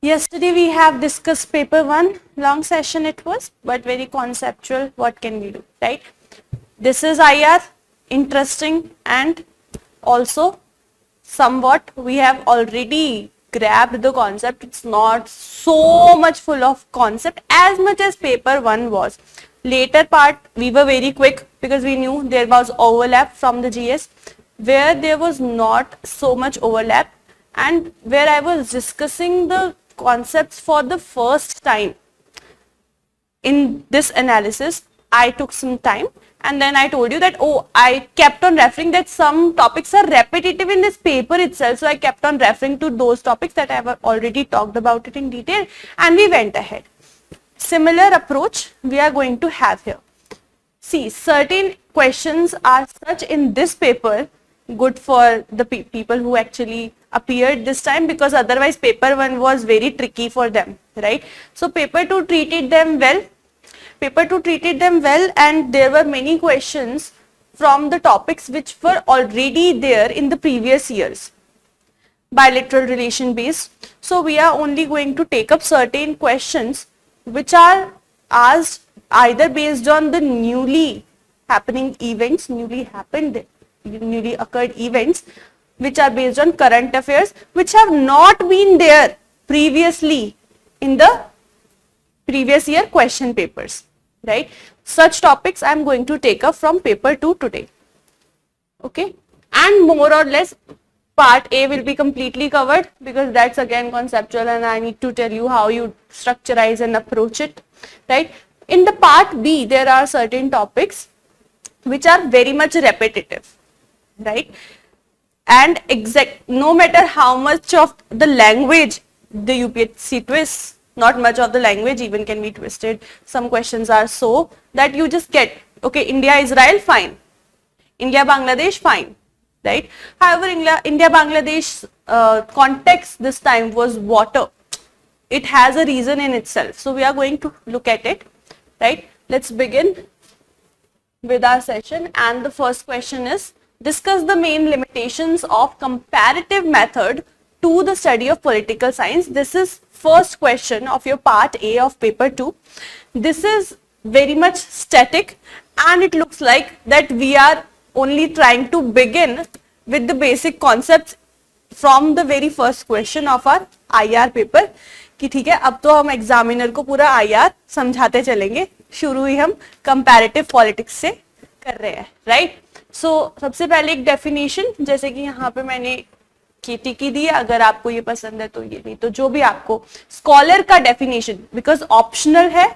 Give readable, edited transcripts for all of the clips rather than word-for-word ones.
Yesterday we have discussed paper 1, long session it was, but very conceptual. What can we do, right? This is IR, interesting, and also somewhat we have already grabbed the concept. It's not so much full of concept as much as paper 1 was. Later part we were very quick because we knew there was overlap from the GS, where there was not so much overlap and where I was discussing the concepts for the first time in this analysis. I took some time and then I told you that, oh, I kept on referring that some topics are repetitive in this paper itself, so I kept on referring to those topics that I have already talked about it in detail, and we went ahead. Similar approach we are going to have here. See, certain questions are such in this paper good for the people who actually appeared this time, because otherwise paper 1 was very tricky for them, right? So paper 2 treated them well. Paper 2 treated them well, and there were many questions from the topics which were already there in the previous years, bilateral relation based. So we are only going to take up certain questions which are asked either based on the newly happening events, newly occurred events, which are based on current affairs, which have not been there previously in the previous year question papers, right? Such topics I am going to take up from paper 2 today, okay? And more or less part A will be completely covered, because that's again conceptual and I need to tell you how you structurize and approach it, right? In the part B, there are certain topics which are very much repetitive, right? And no matter how much of the language the UPSC twists, not much of the language even can be twisted. Some questions are so that you just get, okay, India, Israel, fine. India, Bangladesh, fine, right? However, India, Bangladesh context this time was water. It has a reason in itself. So we are going to look at it, right? Let's begin with our session, and the first question is, discuss the main limitations of comparative method to the study of political science. This is first question of your part A of paper 2. This is very much static, and it looks like that we are only trying to begin with the basic concepts from the very first question of our IR paper. कि ठीक है, अब तो हम examiner को पूरा IR समझाते चलेंगे. शुरू ही हम कंपैरेटिव पॉलिटिक्स से कर रहे हैं, राइट? सो सबसे पहले एक डेफिनेशन, जैसे कि यहाँ पे मैंने टिकी दी है, अगर आपको ये पसंद है तो ये, नहीं तो जो भी आपको. स्कॉलर का डेफिनेशन बिकॉज ऑप्शनल है,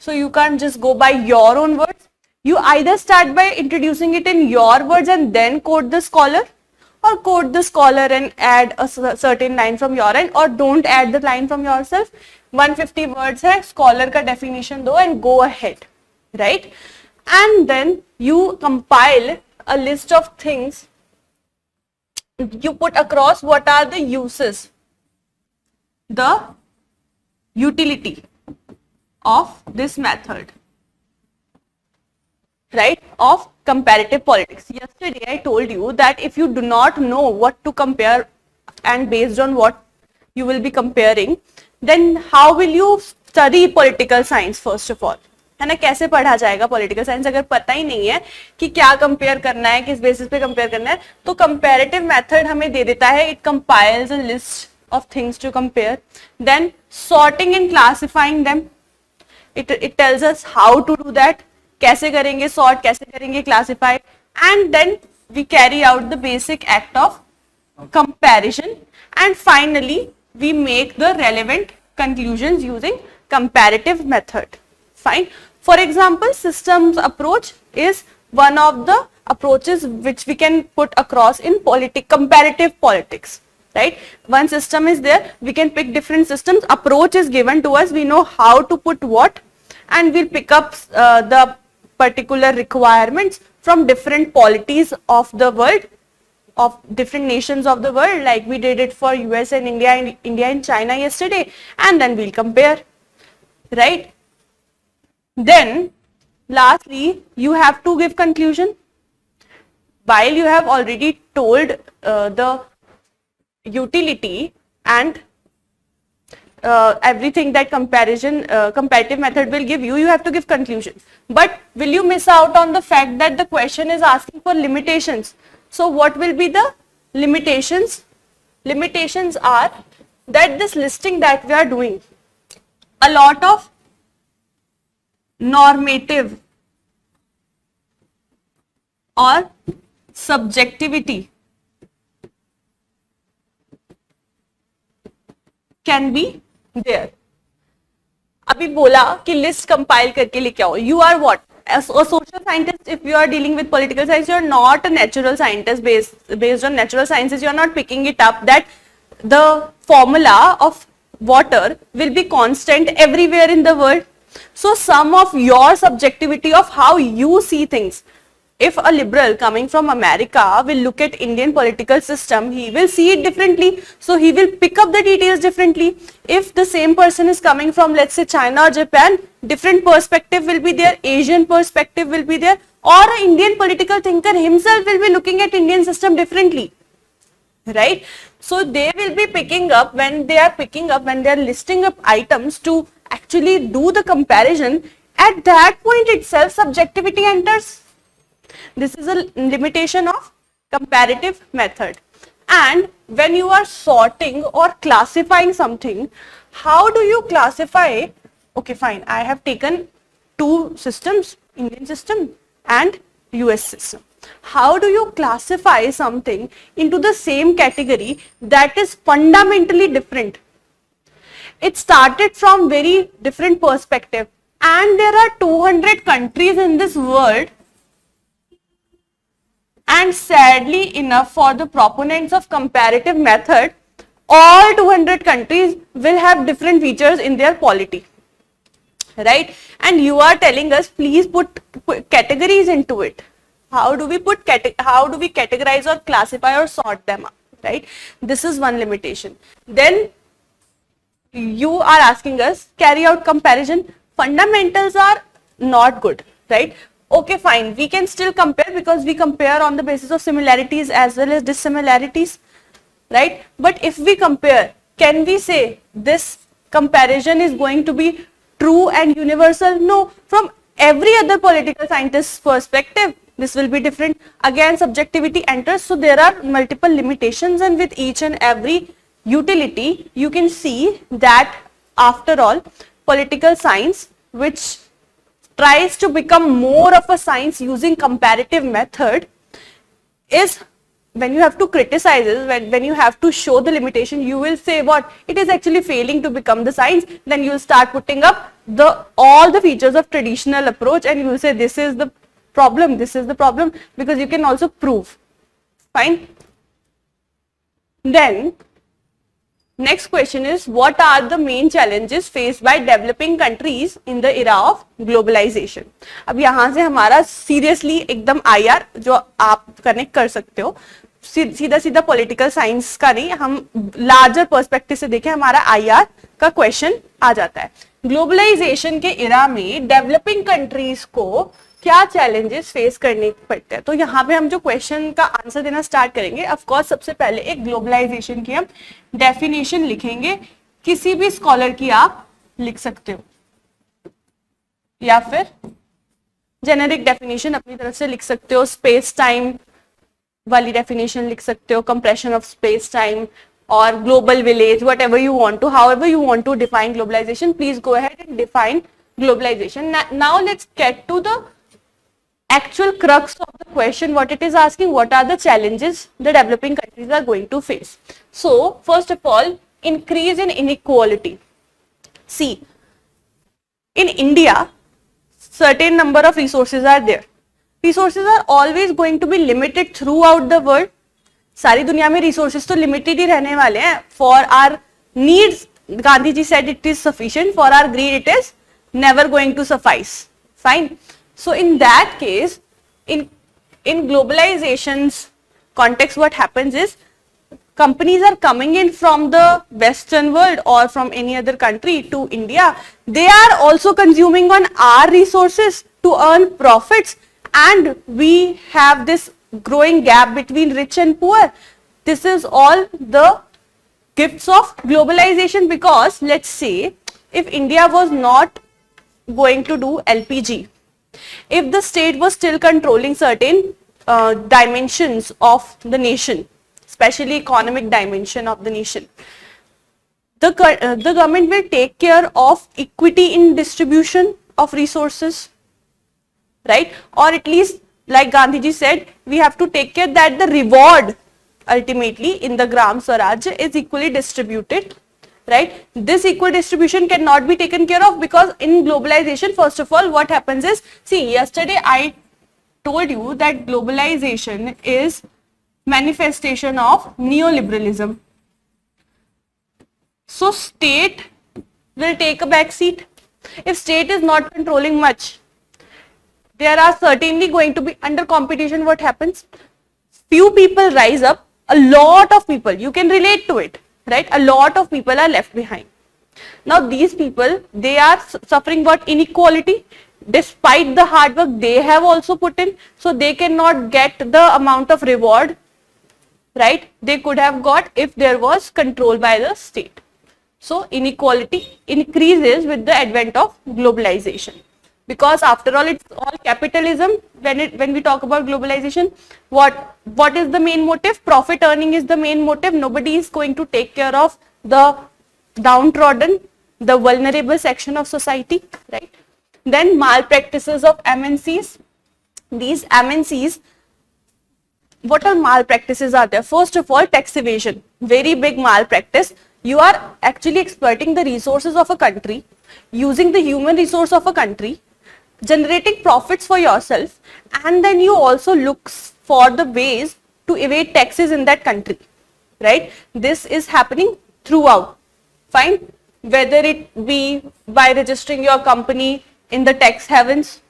so you can't just go by your own words. You either start by introducing it in your words and then quote the scholar, or quote the scholar and add a certain line from your end, or don't add the line from yourself. 150 words है, scholar का definition दो and go ahead, right? And then you compile a list of things. You put across what are the uses, the utility of this method, right, of comparative politics. Yesterday I told you that if you do not know what to compare and based on what you will be comparing, then how will you study political science first of all? है ना, कैसे पढ़ा जाएगा political science अगर पता ही नहीं है कि क्या कंपेयर करना है, किस बेसिस पे कंपेयर करना है. तो कंपैरेटिव मेथड हमें दे देता है, it compiles a list of things to compare, then sorting and classifying them. It tells us how to do that, कैसे करेंगे sort, कैसे करेंगे classify, and then we carry out the basic act of comparison, and finally we make the relevant conclusions using comparative method. Fine. For example, systems approach is one of the approaches which we can put across in comparative politics. Right? One system is there, we can pick different systems, approach is given to us, we know how to put what, and we'll pick up the particular requirements from different polities of the world, of different nations of the world, like we did it for US and India and China yesterday, and then we'll compare, right? Then lastly, you have to give conclusion. While you have already told the utility and everything that comparative method will give you, you have to give conclusion. But will you miss out on the fact that the question is asking for limitations? So what will be the limitations? Limitations are that this listing that we are doing, a lot of normative or subjectivity can be there. अभी बोला कि list compile करके लेके आओ. You are what? As a social scientist, if you are dealing with political science, you are not a natural scientist. Based on natural sciences, you are not picking it up that the formula of water will be constant everywhere in the world. So some of your subjectivity of how you see things. If a liberal coming from America will look at Indian political system, he will see it differently. So he will pick up the details differently. If the same person is coming from, let's say, China or Japan, different perspective will be there, Asian perspective will be there, or an Indian political thinker himself will be looking at Indian system differently. Right? So they will be picking up when they are listing up items to actually do the comparison. At that point itself, subjectivity enters. This is a limitation of comparative method. And when you are sorting or classifying something, how do you classify? Okay, fine, I have taken two systems, Indian system and US system. How do you classify something into the same category that is fundamentally different? It started from very different perspective, and there are 200 countries in this world. And sadly enough, for the proponents of comparative method, all 200 countries will have different features in their polity, right? And you are telling us, please put categories into it. How do we categorize or classify or sort them up, right? This is one limitation. Then you are asking us, carry out comparison. Fundamentals are not good, right? Okay, fine, we can still compare because we compare on the basis of similarities as well as dissimilarities, right? But if we compare, can we say this comparison is going to be true and universal? No, from every other political scientist's perspective, this will be different. Again, subjectivity enters, so there are multiple limitations, and with each and every utility, you can see that after all, political science, which tries to become more of a science using comparative method, is when you have to criticize it, when you have to show the limitation, you will say what it is actually failing to become the science. Then you will start putting up all the features of traditional approach, and you will say this is the problem, because you can also prove. Fine. Then next question is, what are the main challenges faced by developing countries in the era of globalization? अब यहाँ से हमारा seriously एकदम IR जो आप connect कर सकते हो, सीधा सीधा पॉलिटिकल साइंस का नहीं, हम लार्जर पर्सपेक्टिव से देखें, हमारा IR का क्वेश्चन आ जाता है. ग्लोबलाइजेशन के इरा में डेवलपिंग कंट्रीज को क्या चैलेंजेस फेस करने पड़ते हैं? तो यहाँ पे हम जो क्वेश्चन का आंसर देना स्टार्ट करेंगे, ऑफ कोर्स सबसे पहले एक ग्लोबलाइजेशन की हम डेफिनेशन लिखेंगे. किसी भी स्कॉलर की आप लिख सकते हो, या फिर जेनेरिक डेफिनेशन अपनी तरफ से लिख सकते हो. स्पेस टाइम वाली डेफिनेशन लिख सकते हो, कंप्रेशन ऑफ स्पेस टाइम और global village, whatever you want to, however you want to define globalization, please go ahead and define globalization. Now let's get to the actual crux of the question, what it is asking, what are the challenges the developing countries are going to face. So first of all, increase in inequality. See, in India, certain number of resources are there. Resources are always going to be limited throughout the world. सारी दुनिया में resources तो limited ही रहने वाले हैं. For our needs, Gandhi ji said it is sufficient. For our greed, it is never going to suffice. Fine. So in that case, in globalization's context, what happens is companies are coming in from the Western world or from any other country to India. They are also consuming on our resources to earn profits, and we have this growing gap between rich and poor. This is all the gifts of globalization, because let's say if India was not going to do LPG, if the state was still controlling certain dimensions of the nation, especially economic dimension of the nation, the government will take care of equity in distribution of resources, right? Or at least, like Gandhiji said, we have to take care that the reward ultimately in the Gram Swaraj is equally distributed, right? This equal distribution cannot be taken care of, because in globalization, first of all, what happens is, see, yesterday I told you that globalization is manifestation of neoliberalism. So state will take a back seat. If state is not controlling much, there are certainly going to be under competition. What happens? Few people rise up, a lot of people, you can relate to it, right? A lot of people are left behind. Now these people, they are suffering what? Inequality, despite the hard work they have also put in, so they cannot get the amount of reward, right, they could have got if there was control by the state. So inequality increases with the advent of globalization, because after all it's all capitalism. When we talk about globalization, what is the main motive? Profit earning is the main motive. Nobody is going to take care of the downtrodden, the vulnerable section of society, right? Then malpractices of MNCs. These MNCs, what are malpractices are there? First of all, tax evasion, very big malpractice. You are actually exploiting the resources of a country, using the human resource of a country, generating profits for yourself, and then you also look for the ways to evade taxes in that country, right? This is happening throughout, fine, whether it be by registering your company in the tax havens,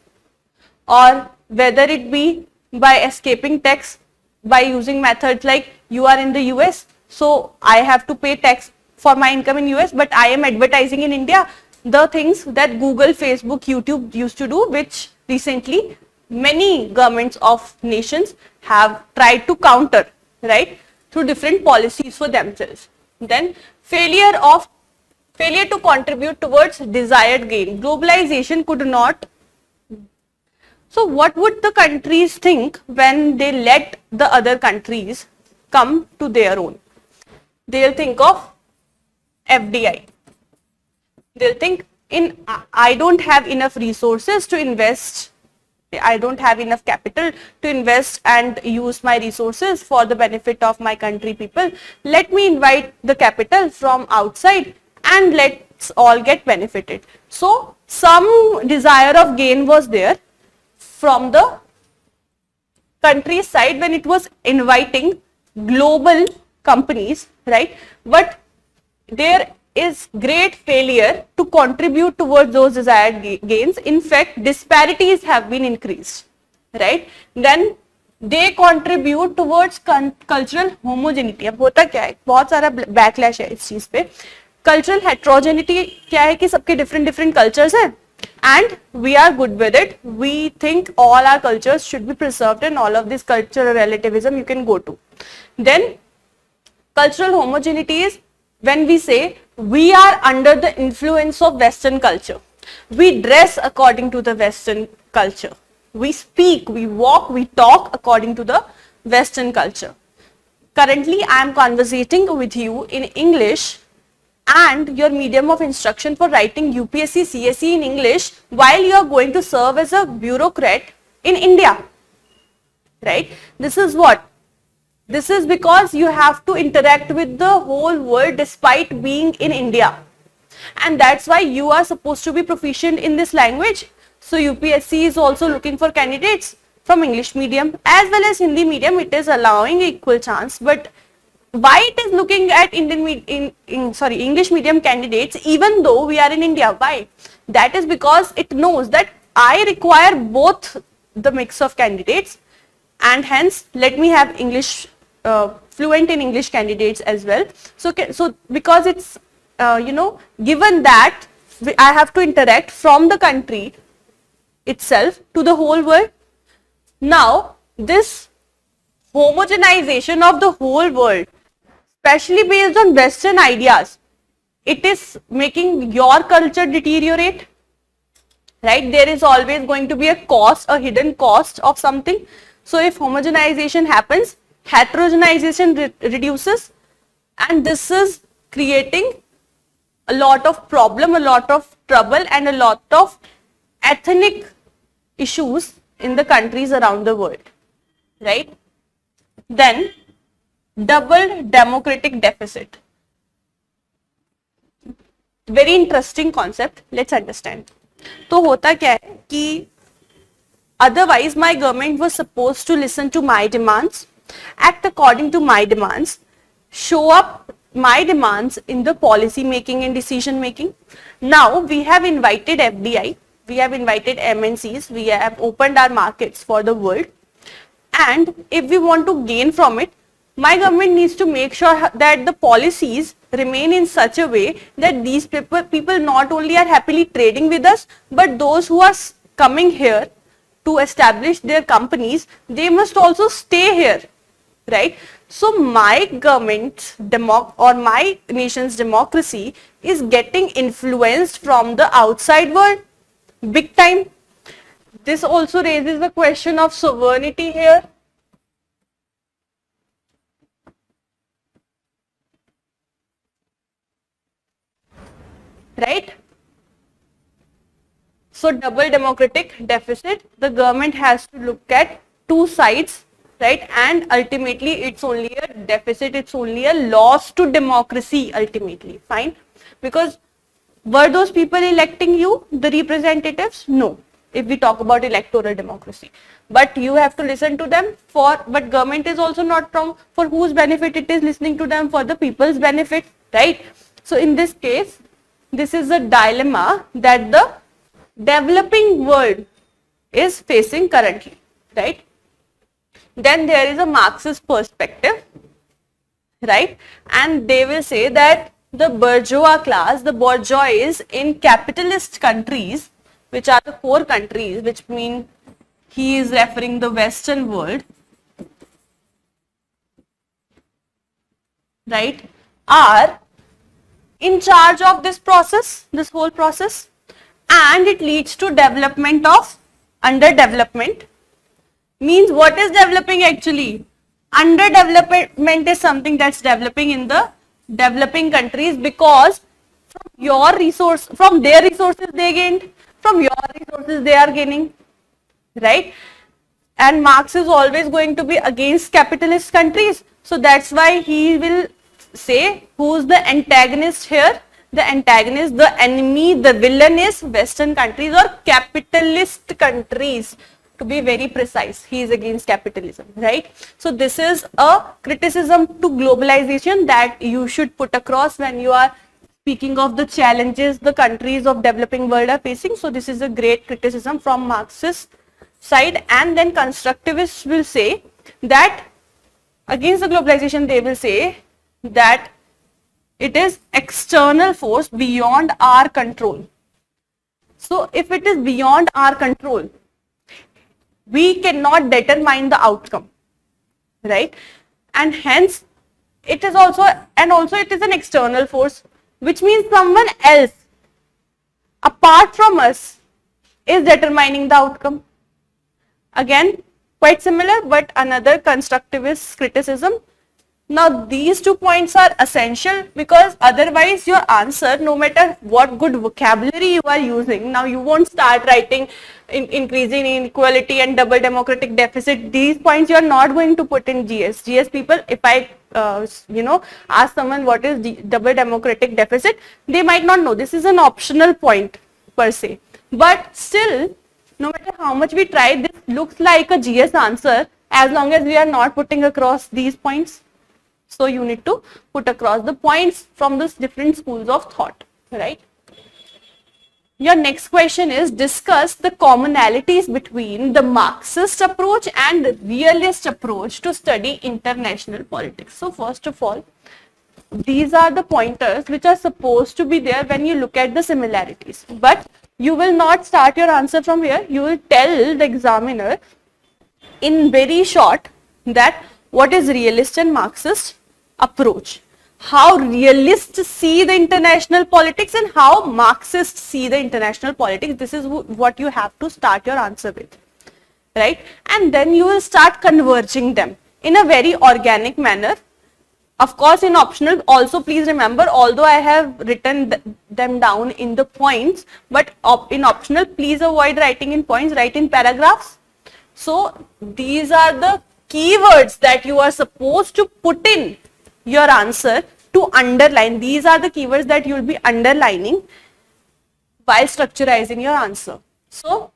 or whether it be by escaping tax by using methods like, you are in the US, so I have to pay tax for my income in US, but I am advertising in India. The things that Google, Facebook, YouTube used to do, which recently many governments of nations have tried to counter, right, through different policies for themselves. Then failure to contribute towards desired gain. Globalization could not. So what would the countries think when they let the other countries come to their own? They'll think of FDI. They'll think, I don't have enough resources to invest, I don't have enough capital to invest and use my resources for the benefit of my country people. Let me invite the capital from outside and let's all get benefited. So some desire of gain was there from the country's side when it was inviting global companies, right? But there is great failure to contribute towards those desired gains. In fact, disparities have been increased, right? Then they contribute towards cultural homogeneity. अब होता क्या है, बहुत सारा backlash है इस चीज पे. Cultural heterogeneity क्या है कि सबके different cultures हैं, and we are good with it. We think all our cultures should be preserved, and all of this cultural relativism you can go to. Then cultural homogeneity is when we say we are under the influence of Western culture. We dress according to the Western culture. We speak, we walk, we talk according to the Western culture. Currently, I am conversating with you in English, and your medium of instruction for writing UPSC CSE in English while you are going to serve as a bureaucrat in India, right? This is what? This is because you have to interact with the whole world despite being in India, and that's why you are supposed to be proficient in this language. So UPSC is also looking for candidates from English medium as well as Hindi medium. It is allowing equal chance, but why it is looking at English medium candidates even though we are in India? Why? That is because it knows that I require both the mix of candidates, and hence let me have English fluent in English candidates as well. So because it's given that I have to interact from the country itself to the whole world. Now this homogenization of the whole world especially based on Western ideas, it is making your culture deteriorate, right? There is always going to be a cost, a hidden cost of something. So if homogenization happens, heterogenization reduces, and this is creating a lot of problem, a lot of trouble, and a lot of ethnic issues in the countries around the world, right? Then double democratic deficit. Very interesting concept. Let's understand. तो होता क्या है कि otherwise my government was supposed to listen to my demands, act according to my demands, show up my demands in the policy making and decision making. Now we have invited FDI, we have invited MNCs, we have opened our markets for the world, and if we want to gain from it, my government needs to make sure that the policies remain in such a way that these people not only are happily trading with us, but those who are coming here to establish their companies, they must also stay here, right? So my government's or my nation's democracy is getting influenced from the outside world big time. This also raises the question of sovereignty here. Right? So double democratic deficit, the government has to look at two sides, right? And ultimately it's only a deficit, it's only a loss to democracy ultimately, fine? Because were those people electing you, the representatives? No, if we talk about electoral democracy. But you have to listen to them but government is also not wrong. For whose benefit it is listening to them? For the people's benefit, right? So in this case, this is a dilemma that the developing world is facing currently, right? Then there is a Marxist perspective, right? And they will say that the bourgeois class, the bourgeois in capitalist countries, which are the core countries, which mean he is referring the Western world, right, are in charge of this process, this whole process, and it leads to development of underdevelopment. Means what is developing actually? Underdevelopment is something that's developing in the developing countries because from their resources they gained, from your resources they are gaining, right? And Marx is always going to be against capitalist countries. So that's why he will say who's the antagonist here. The antagonist, the enemy, the villain is Western countries or capitalist countries, to be very precise. He is against capitalism, right? So this is a criticism to globalization that you should put across when you are speaking of the challenges the countries of developing world are facing. So this is a great criticism from Marxist side. And then constructivists will say that against the globalization, they will say that it is external force beyond our control. So if it is beyond our control, we cannot determine the outcome, right? And hence it is also it is an external force, which means someone else apart from us is determining the outcome. Again, quite similar, but another constructivist criticism. Now these 2 points are essential because otherwise your answer, no matter what good vocabulary you are using, now you won't start writing increasing inequality and double democratic deficit. These points you are not going to put in GS. GS people, if I ask someone what is double democratic deficit, they might not know. This is an optional point per se. But still, no matter how much we try, this looks like a GS answer as long as we are not putting across these points. So you need to put across the points from these different schools of thought, right? Your next question is, discuss the commonalities between the Marxist approach and the realist approach to study international politics. So first of all, these are the pointers which are supposed to be there when you look at the similarities. But you will not start your answer from here. You will tell the examiner in very short that what is realist and Marxist approach. how realists see the international politics and how Marxists see the international politics. This is what you have to start your answer with, right? And then you will start converging them in a very organic manner. Of course, in optional also, please remember, although I have written them down in the points, but in optional, please avoid writing in points, write in paragraphs. So these are the keywords that you are supposed to put in your answer to underline. These are the keywords that you will be underlining while structurizing your answer. So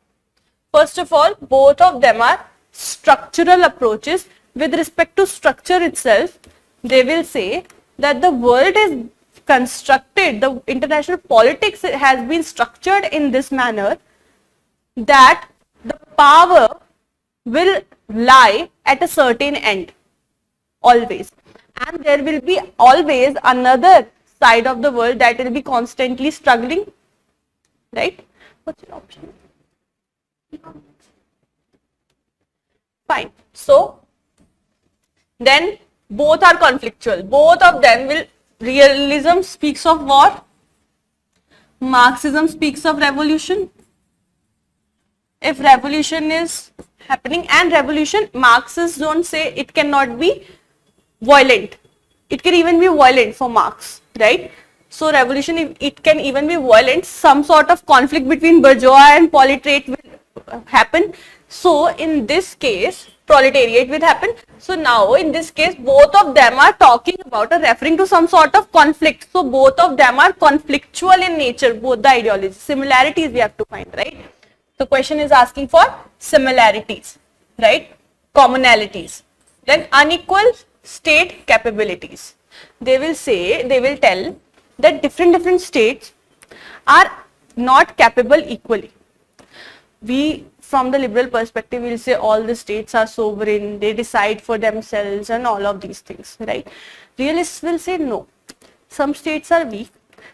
first of all, both of them are structural approaches. With respect to structure itself, they will say that the world is constructed, the international politics has been structured in this manner that the power will lie at a certain end, always. And there will be always another side of the world that will be constantly struggling, right? What's your option? Fine. So, then both are conflictual. Both of them will, realism speaks of war, Marxism speaks of revolution. If revolution is happening, and revolution, Marxists don't say it cannot be violent. It can even be violent for Marx, right? So revolution, it can even be violent. Some sort of conflict between bourgeois and proletariat will happen. So in this case, proletariat will happen. So now in this case, both of them are talking about or referring to some sort of conflict. So both of them are conflictual in nature, both the ideologies. Similarities we have to find, right? The question is asking for similarities, right? Commonalities. Then unequal state capabilities. They will say, they will tell that different states are not capable equally. We, from the liberal perspective, will say all the states are sovereign, they decide for themselves and all of these things, right? Realists will say no. Some states are weak,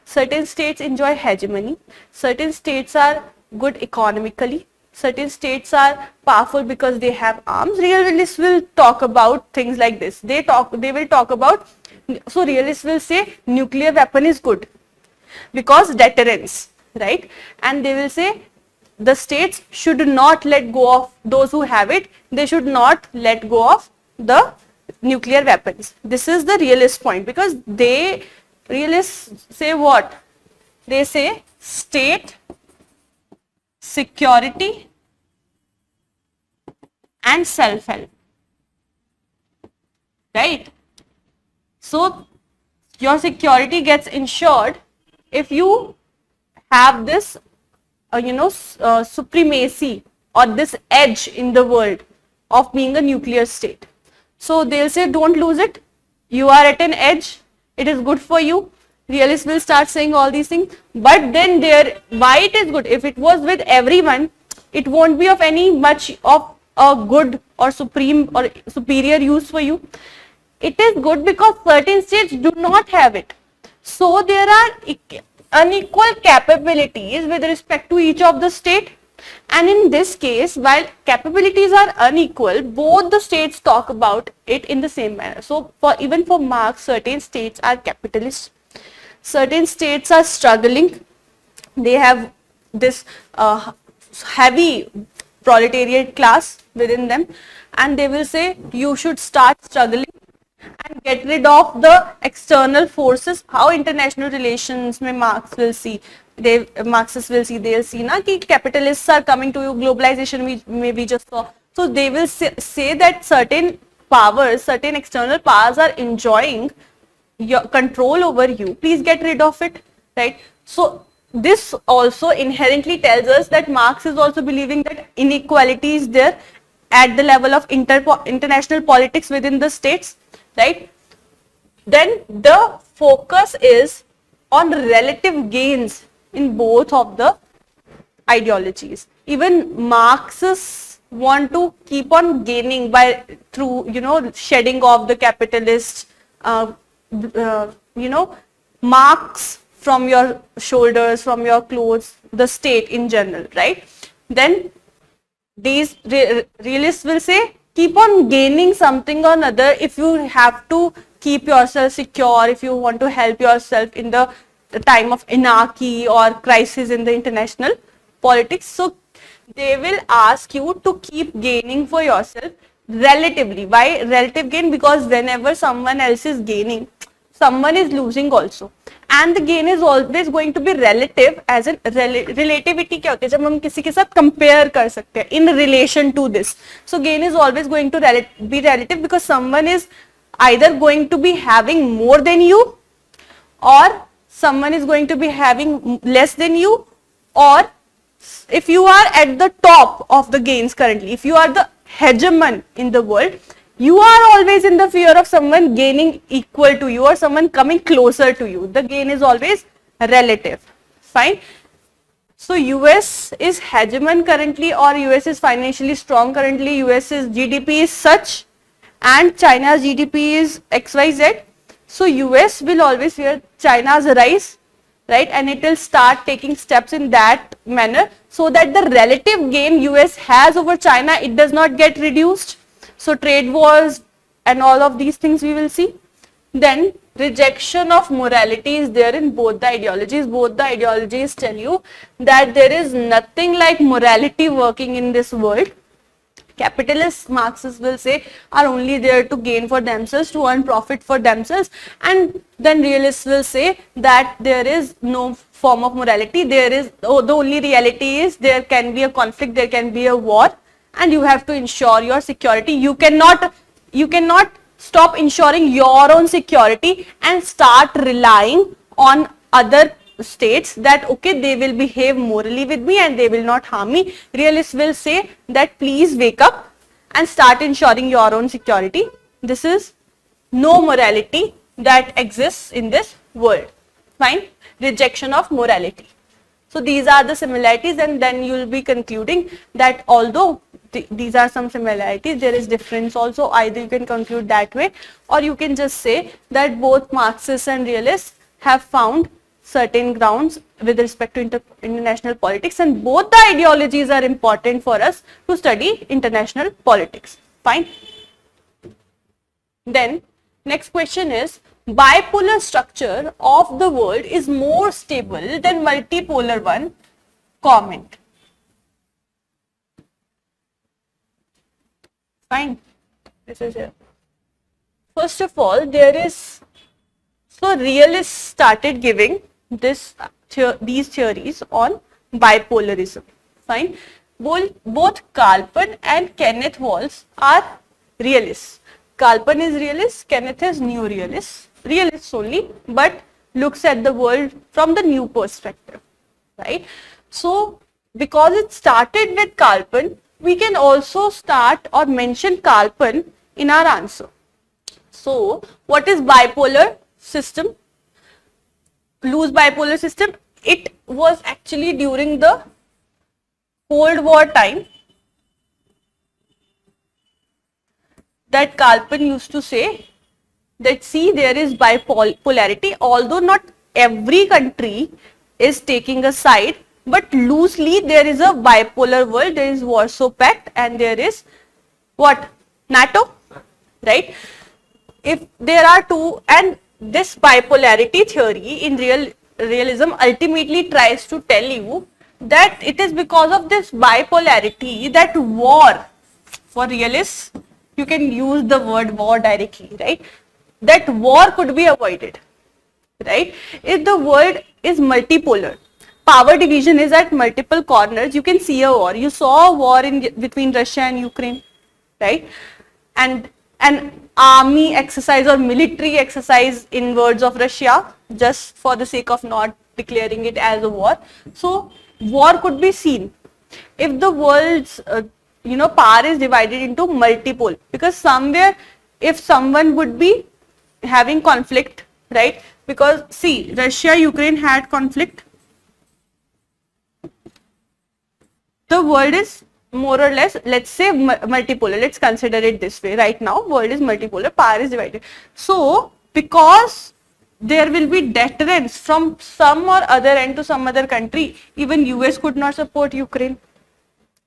certain states enjoy hegemony, certain states are good economically, certain states are powerful because they have arms. Realists will talk about things like this. They will talk about, so realists will say nuclear weapon is good because deterrence, right? And they will say the states should not let go of those who have it. They should not let go of the nuclear weapons. This is the realist point, because realists say what? They say state security and self-help, right? So your security gets ensured if you have this supremacy or this edge in the world of being a nuclear state. So they'll say don't lose it, you are at an edge, it is good for you. Realists will start saying all these things, but then why it is good? If it was with everyone, it won't be of any much of a good or supreme or superior use for you. It is good because certain states do not have it. So there are unequal capabilities with respect to each of the state, and in this case, while capabilities are unequal, both the states talk about it in the same manner. So even for Marx, certain states are capitalist, certain states are struggling, they have this heavy proletariat class within them, and they will say you should start struggling and get rid of the external forces. How international relations may Marxists will see, they'll see na ki capitalists are coming to you, globalization we just saw. So they will say that certain powers, certain external powers are enjoying your control over you, please get rid of it, right? So this also inherently tells us that Marx is also believing that inequality is there at the level of international politics within the states, right? Then the focus is on relative gains in both of the ideologies. Even Marxists want to keep on gaining through shedding off the capitalist marks from your shoulders, from your clothes, the state in general, right? Then these realists will say keep on gaining something or another if you have to keep yourself secure, if you want to help yourself in the time of anarchy or crisis in the international politics. So they will ask you to keep gaining for yourself relatively. Why relative gain? Because whenever someone else is gaining, someone is losing also, and the gain is always going to be relative. As in relativity क्या होती है, जब हम किसी के साथ compare कर सकते हैं in relation to this. So gain is always going to be relative, because someone is either going to be having more than you, or someone is going to be having less than you, or if you are at the top of the gains currently, if you are the hegemon in the world, you are always in the fear of someone gaining equal to you or someone coming closer to you. The gain is always relative. Fine. So US is hegemon currently, or US is financially strong currently. US's GDP is such, and China's GDP is XYZ. So US will always fear China's rise, right, and it will start taking steps in that manner, so that the relative gain US has over China, it does not get reduced. So trade wars and all of these things we will see. Then rejection of morality is there in both the ideologies. Both the ideologies tell you that there is nothing like morality working in this world. Capitalists, Marxists will say, are only there to gain for themselves, to earn profit for themselves, and then realists will say that there is no form of morality. There is, the only reality is there can be a conflict, there can be a war, and you have to ensure your security. You cannot stop ensuring your own security and start relying on other states that okay, they will behave morally with me and they will not harm me. Realists will say that please wake up and start ensuring your own security. This is no morality that exists in this world. Fine. Rejection of morality. So these are the similarities, and then you will be concluding that although these are some similarities, there is difference also. Either you can conclude that way, or you can just say that both Marxists and realists have found certain grounds with respect to international politics, and both the ideologies are important for us to study international politics. Fine. Then next question is, bipolar structure of the world is more stable than multipolar one. Comment. Fine. This is here. First of all, there is, so realists started giving these theories on bipolarism. Fine. Both Kalpan and Kenneth Walls are realists. Kalpan is realist, Kenneth is new realist. Realists only, but looks at the world from the new perspective. Right. So because it started with Kalpan, we can also start or mention Kalpan in our answer. So what is bipolar system? Loose bipolar system. It was actually during the Cold War time that Kalpan used to say that see, there is bipolarity, although not every country is taking a side, but loosely there is a bipolar world. There is Warsaw Pact and there is what? NATO, right? If there are two, and this bipolarity theory in realism ultimately tries to tell you that it is because of this bipolarity that war, for realists, you can use the word war directly, right? That war could be avoided, right? If the world is multipolar, power division is at multiple corners, you can see a war. You saw a war between Russia and Ukraine, right? And an army exercise or military exercise in words of Russia, just for the sake of not declaring it as a war. So war could be seen if the world's power is divided into multiple, because somewhere if someone would be having conflict, right? Because see, Russia Ukraine had conflict. The world is more or less, let's say, multipolar. Let's consider it this way. Right now world is multipolar, power is divided. So because there will be deterrence from some or other end to some other country, even US could not support Ukraine,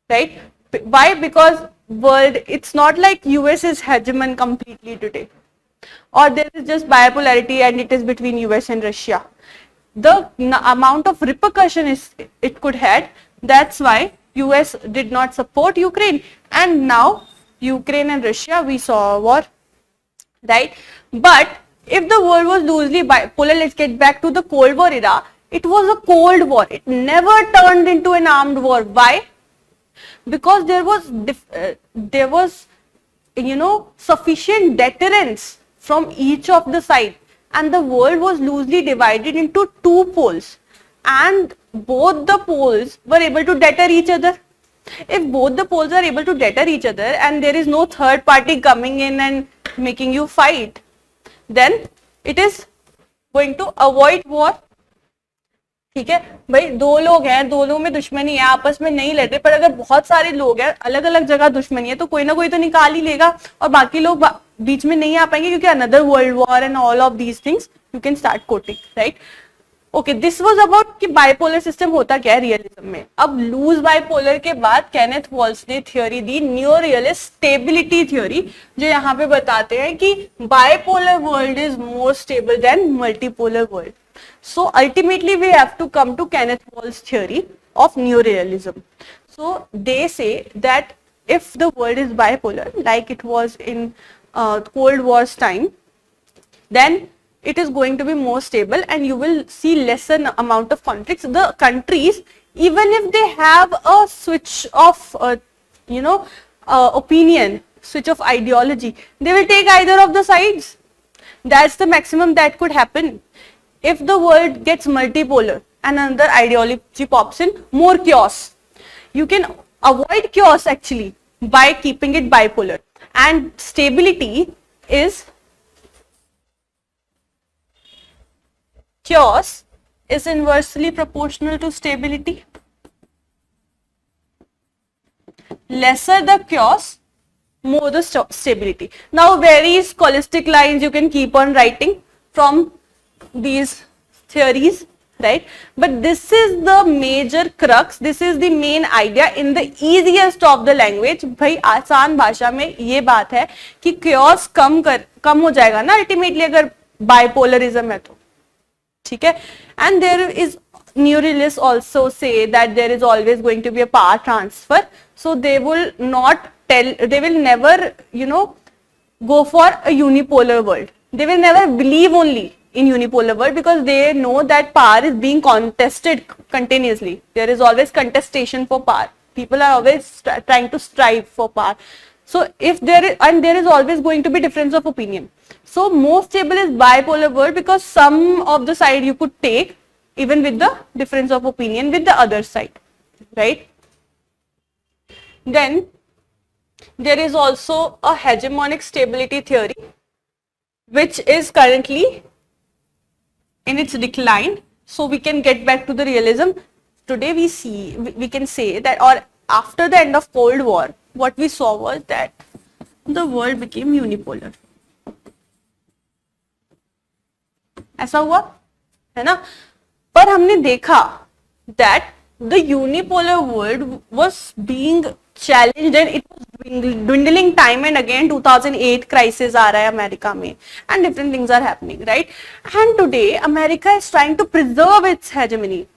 right? Why? Because world, it's not like US is hegemon completely today. or there is just bipolarity and it is between US and Russia. The amount of repercussion it could had, that's why US did not support Ukraine, and now Ukraine and Russia, we saw a war, right? But if the world was loosely bipolar, let's get back to the Cold War era, it was a Cold War. It never turned into an armed war. Why? Because there was sufficient deterrence from each of the side, and the world was loosely divided into two poles, and both the poles were able to deter each other. If both the poles are able to deter each other and there is no third party coming in and making you fight, then it is going to avoid war. ठीक है भाई, दो लोग हैं, दोनों में दुश्मनी है, आपस में नहीं लड़ रहे, पर अगर बहुत सारे लोग हैं, अलग अलग जगह दुश्मनी है, तो कोई ना कोई तो निकाल ही लेगा और बाकी लोग बीच में नहीं आ पाएंगे, क्योंकि another world war and all of these things you can start coating, right? Okay, this was about कि बाइपोलर सिस्टम होता क्या है रियलिज्म में. अब लूज बाइपोलर के बाद केनेथ वॉल्स ने थ्योरी दी, न्यू रियलिस्ट स्टेबिलिटी थ्योरी, जो यहाँ पे बताते हैं कि bipolar world is more stable then multipolar world. So ultimately we have to come to Kenneth Walls' theory of neorealism. So they say that if the world is bipolar like it was in Cold War's time, then it is going to be more stable and you will see lesser amount of conflicts. The countries, even if they have a switch of opinion, switch of ideology, they will take either of the sides. That's the maximum that could happen. If the world gets multipolar and another ideology pops in, more chaos. You can avoid chaos actually by keeping it bipolar. And stability is, chaos is inversely proportional to stability. Lesser the chaos, more the stability. Now various scholastic lines you can keep on writing from these theories, right? But this is the major crux, this is the main idea in the easiest of the language. भाई आसान भाषा में ये बात है कि chaos कम हो जाएगा ना अल्टीमेटली अगर बाइपोलरिज्म है तो, ठीक है? And there is neorealists also say that there is always going to be a power transfer, so they will never go for a unipolar world. They will never believe only in unipolar world because they know that power is being contested continuously. There is always contestation for power. People are always trying to strive for power. So if there is always going to be difference of opinion. So most stable is bipolar world because some of the side you could take even with the difference of opinion with the other side, right? Then there is also a hegemonic stability theory which is currently in its decline. So we can get back to the realism. Today we can say that, or after the end of Cold War, what we saw was that the world became unipolar. ऐसा हुआ है ना? पर हमने देखा that the unipolar world was being challenged and it was dwindling time and again. 2008 crisis आ रहा है America में and different things are happening, right? And today America is trying to preserve its hegemony.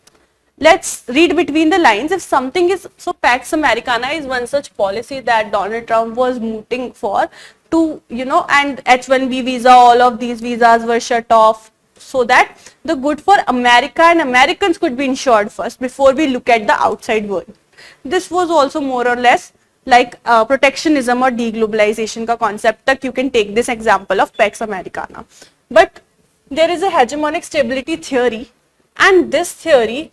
Let's read between the lines. If something is, so Pax Americana is one such policy that Donald Trump was mooting for to, and H-1B visa, all of these visas were shut off so that the good for America and Americans could be ensured first before we look at the outside world. This was also more or less like protectionism or deglobalization ka concept. Tak you can take this example of Pax Americana. But there is a hegemonic stability theory, and this theory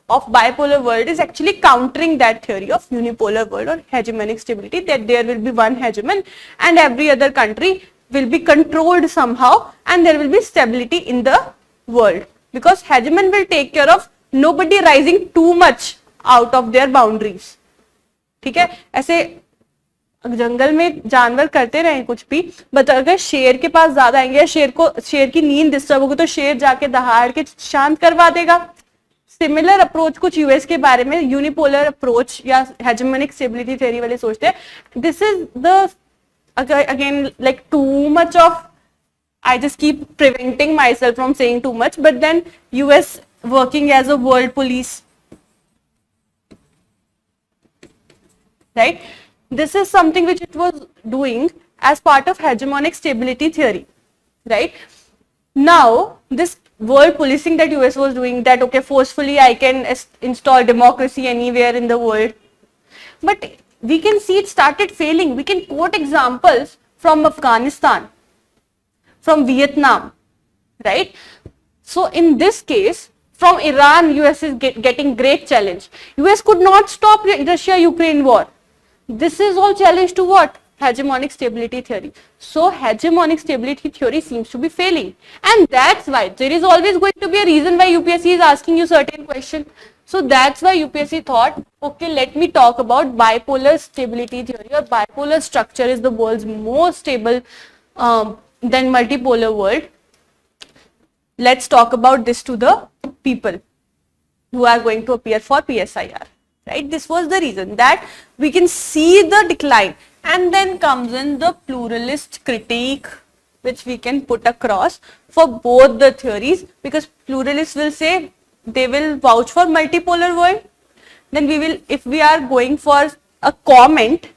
of bipolar world is actually countering that theory of unipolar world or hegemonic stability, that there will be one hegemon and every other country will be controlled somehow and there will be stability in the world because hegemon will take care of nobody rising too much out of their boundaries. ठीक है? ऐसे जंगल में जानवर करते रहे कुछ भी, but अगर शेर के पास ज्यादा आएंगे या शेर की नींद डिस्टर्ब होगी तो शेर जाके दहाड़ के शांत करवा देगा. सिमिलर अप्रोच कुछ यूएस के बारे में यूनिपोलर अप्रोच या हेजेमोनिक स्टेबिलिटी थ्योरी वाले सोचते हैं. This is the again like too much of I just keep preventing myself from saying too much, but then US working as a world police, right? This is something which it was doing as part of hegemonic stability theory, right? Now, this world policing that US was doing, that okay, forcefully I can install democracy anywhere in the world, but we can see it started failing. We can quote examples from Afghanistan, from Vietnam, right? So in this case, from Iran, US is getting great challenge. US could not stop Russia-Ukraine war. This is all challenge to what? Hegemonic stability theory. So hegemonic stability theory seems to be failing, and that's why there is always going to be a reason why UPSC is asking you certain question. So that's why UPSC thought, okay, let me talk about bipolar stability theory, or bipolar structure is the world's most stable than multipolar world. Let's talk about this to the people who are going to appear for PSIR, right? This was the reason that we can see the decline, and then comes in the pluralist critique, which we can put across for both the theories, because pluralists will say they will vouch for multipolar world. Then we will, if we are going for a comment,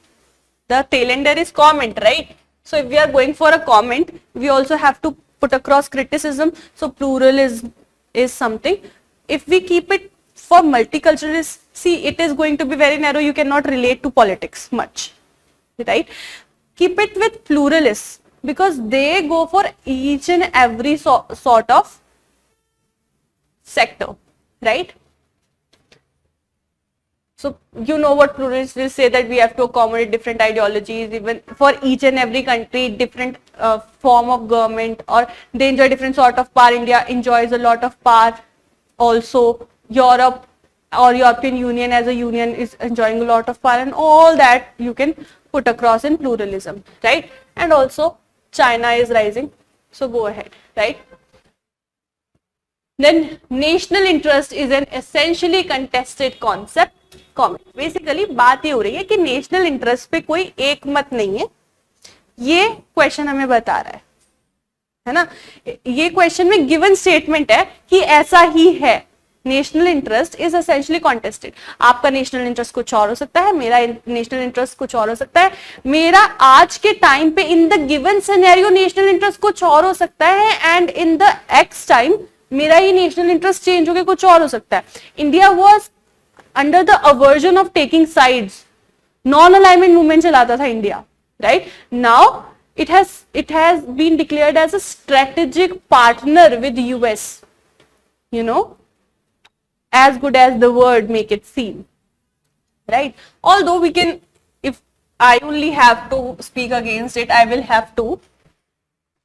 the tail ender is comment, right? So if we are going for a comment, we also have to put across criticism. So pluralism is something. If we keep it for multiculturalists, see, it is going to be very narrow. You cannot relate to politics much, right? Keep it with pluralists, because they go for each and every sort of sector, right? So you know what pluralists will say, that we have to accommodate different ideologies, even for each and every country, different form of government, or they enjoy different sort of power. India enjoys a lot of power also. Europe or European Union as a union is enjoying a lot of power, and all that you can put across in pluralism, right? And also China is rising, so go ahead, right? Then national interest is an essentially contested concept. Comment. Basically बात ये हो रही है कि national interest पे कोई एक मत नहीं है, ये क्वेश्चन हमें बता रहा है ना? ये क्वेश्चन में गिवन स्टेटमेंट है कि ऐसा ही है, national interest is essentially contested. आपका नेशनल इंटरेस्ट कुछ और हो सकता है, मेरा नेशनल इंटरेस्ट कुछ और हो सकता है, मेरा आज के टाइम पे in the given scenario national interest कुछ और हो सकता है, and in the x time मेरा ही नेशनल इंटरेस्ट चेंज होकर कुछ और हो सकता है. India was under the aversion of taking sides, non alignment movement चलाता था India, right? Now it has been declared as a strategic partner with US, you know, as good as the word make it seem, right? Although we can, if I only have to speak against it, I will have to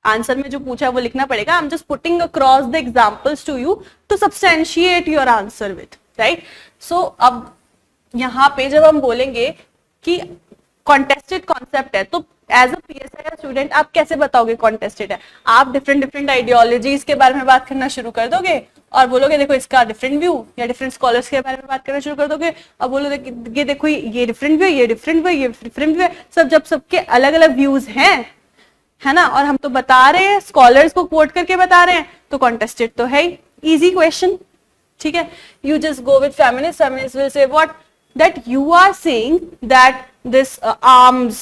answer में जो पूछा वो लिखना पड़ेगा. I'm just putting across the examples to you to substantiate your answer with, right? So अब यहाँ पे जब हम बोलेंगे कि कॉन्टेस्टेड कॉन्सेप्ट है, तो एज अ PSIR स्टूडेंट आप कैसे बताओगे कॉन्टेस्टेड है? आप डिफरेंट आइडियोलॉजीज के बारे में बात करना शुरू कर दोगे और बोलोगे देखो इसका डिफरेंट व्यू, या डिफरेंट स्कॉलर्स के बारे में बात करना शुरू कर दोगे और बोलोगे ये देखो ये डिफरेंट व्यू, ये डिफरेंट व्यू, ये डिफरेंट व्यू. सब जब सबके अलग अलग व्यूज हैं, है ना, और हम तो बता रहे हैं, स्कॉलर्स को कोट करके बता रहे हैं, तो कॉन्टेस्टेड तो है ही. इजी क्वेश्चन, ठीक है? You just go with feminist. Feminist will say what, that you are saying that this arms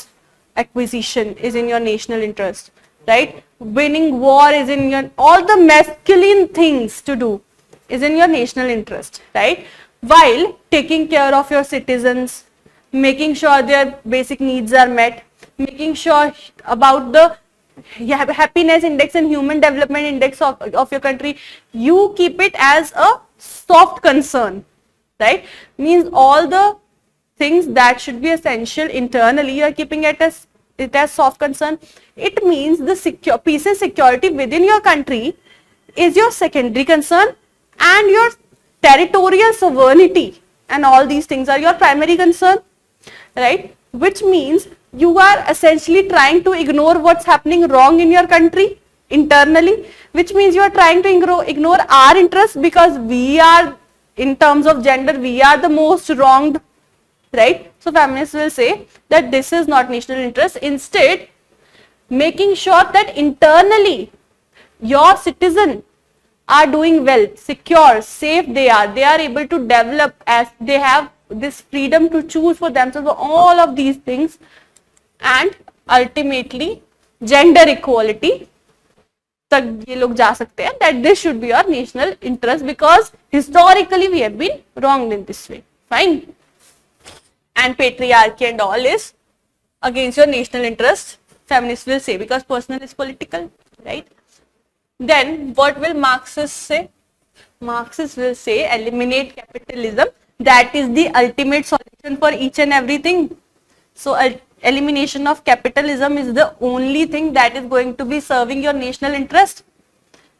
acquisition is in your national interest, right? Winning war is in your, all the masculine things to do is in your national interest, right? While taking care of your citizens, making sure their basic needs are met, making sure about the happiness index and human development index of your country, you keep it as a soft concern, right? Means all the things that should be essential internally, you are keeping it as soft concern. It means the peace and security within your country is your secondary concern, and your territorial sovereignty and all these things are your primary concern, right? Which means you are essentially trying to ignore what's happening wrong in your country internally, which means you are trying to ignore our interests, because we are, in terms of gender, we are the most wronged, right? So feminists will say that this is not national interest. Instead, making sure that internally your citizen are doing well, secure, safe, they are able to develop, as they have this freedom to choose for themselves, all of these things, and ultimately gender equality तक ये लोग जा सकते हैं, that this should be your national interest because historically we have been wronged in this way. Fine. And patriarchy and all is against your national interest, feminists will say, because personal is political, right? Then what will Marxists say? Marxists will say eliminate capitalism, that is the ultimate solution for each and everything. So elimination of capitalism is the only thing that is going to be serving your national interest,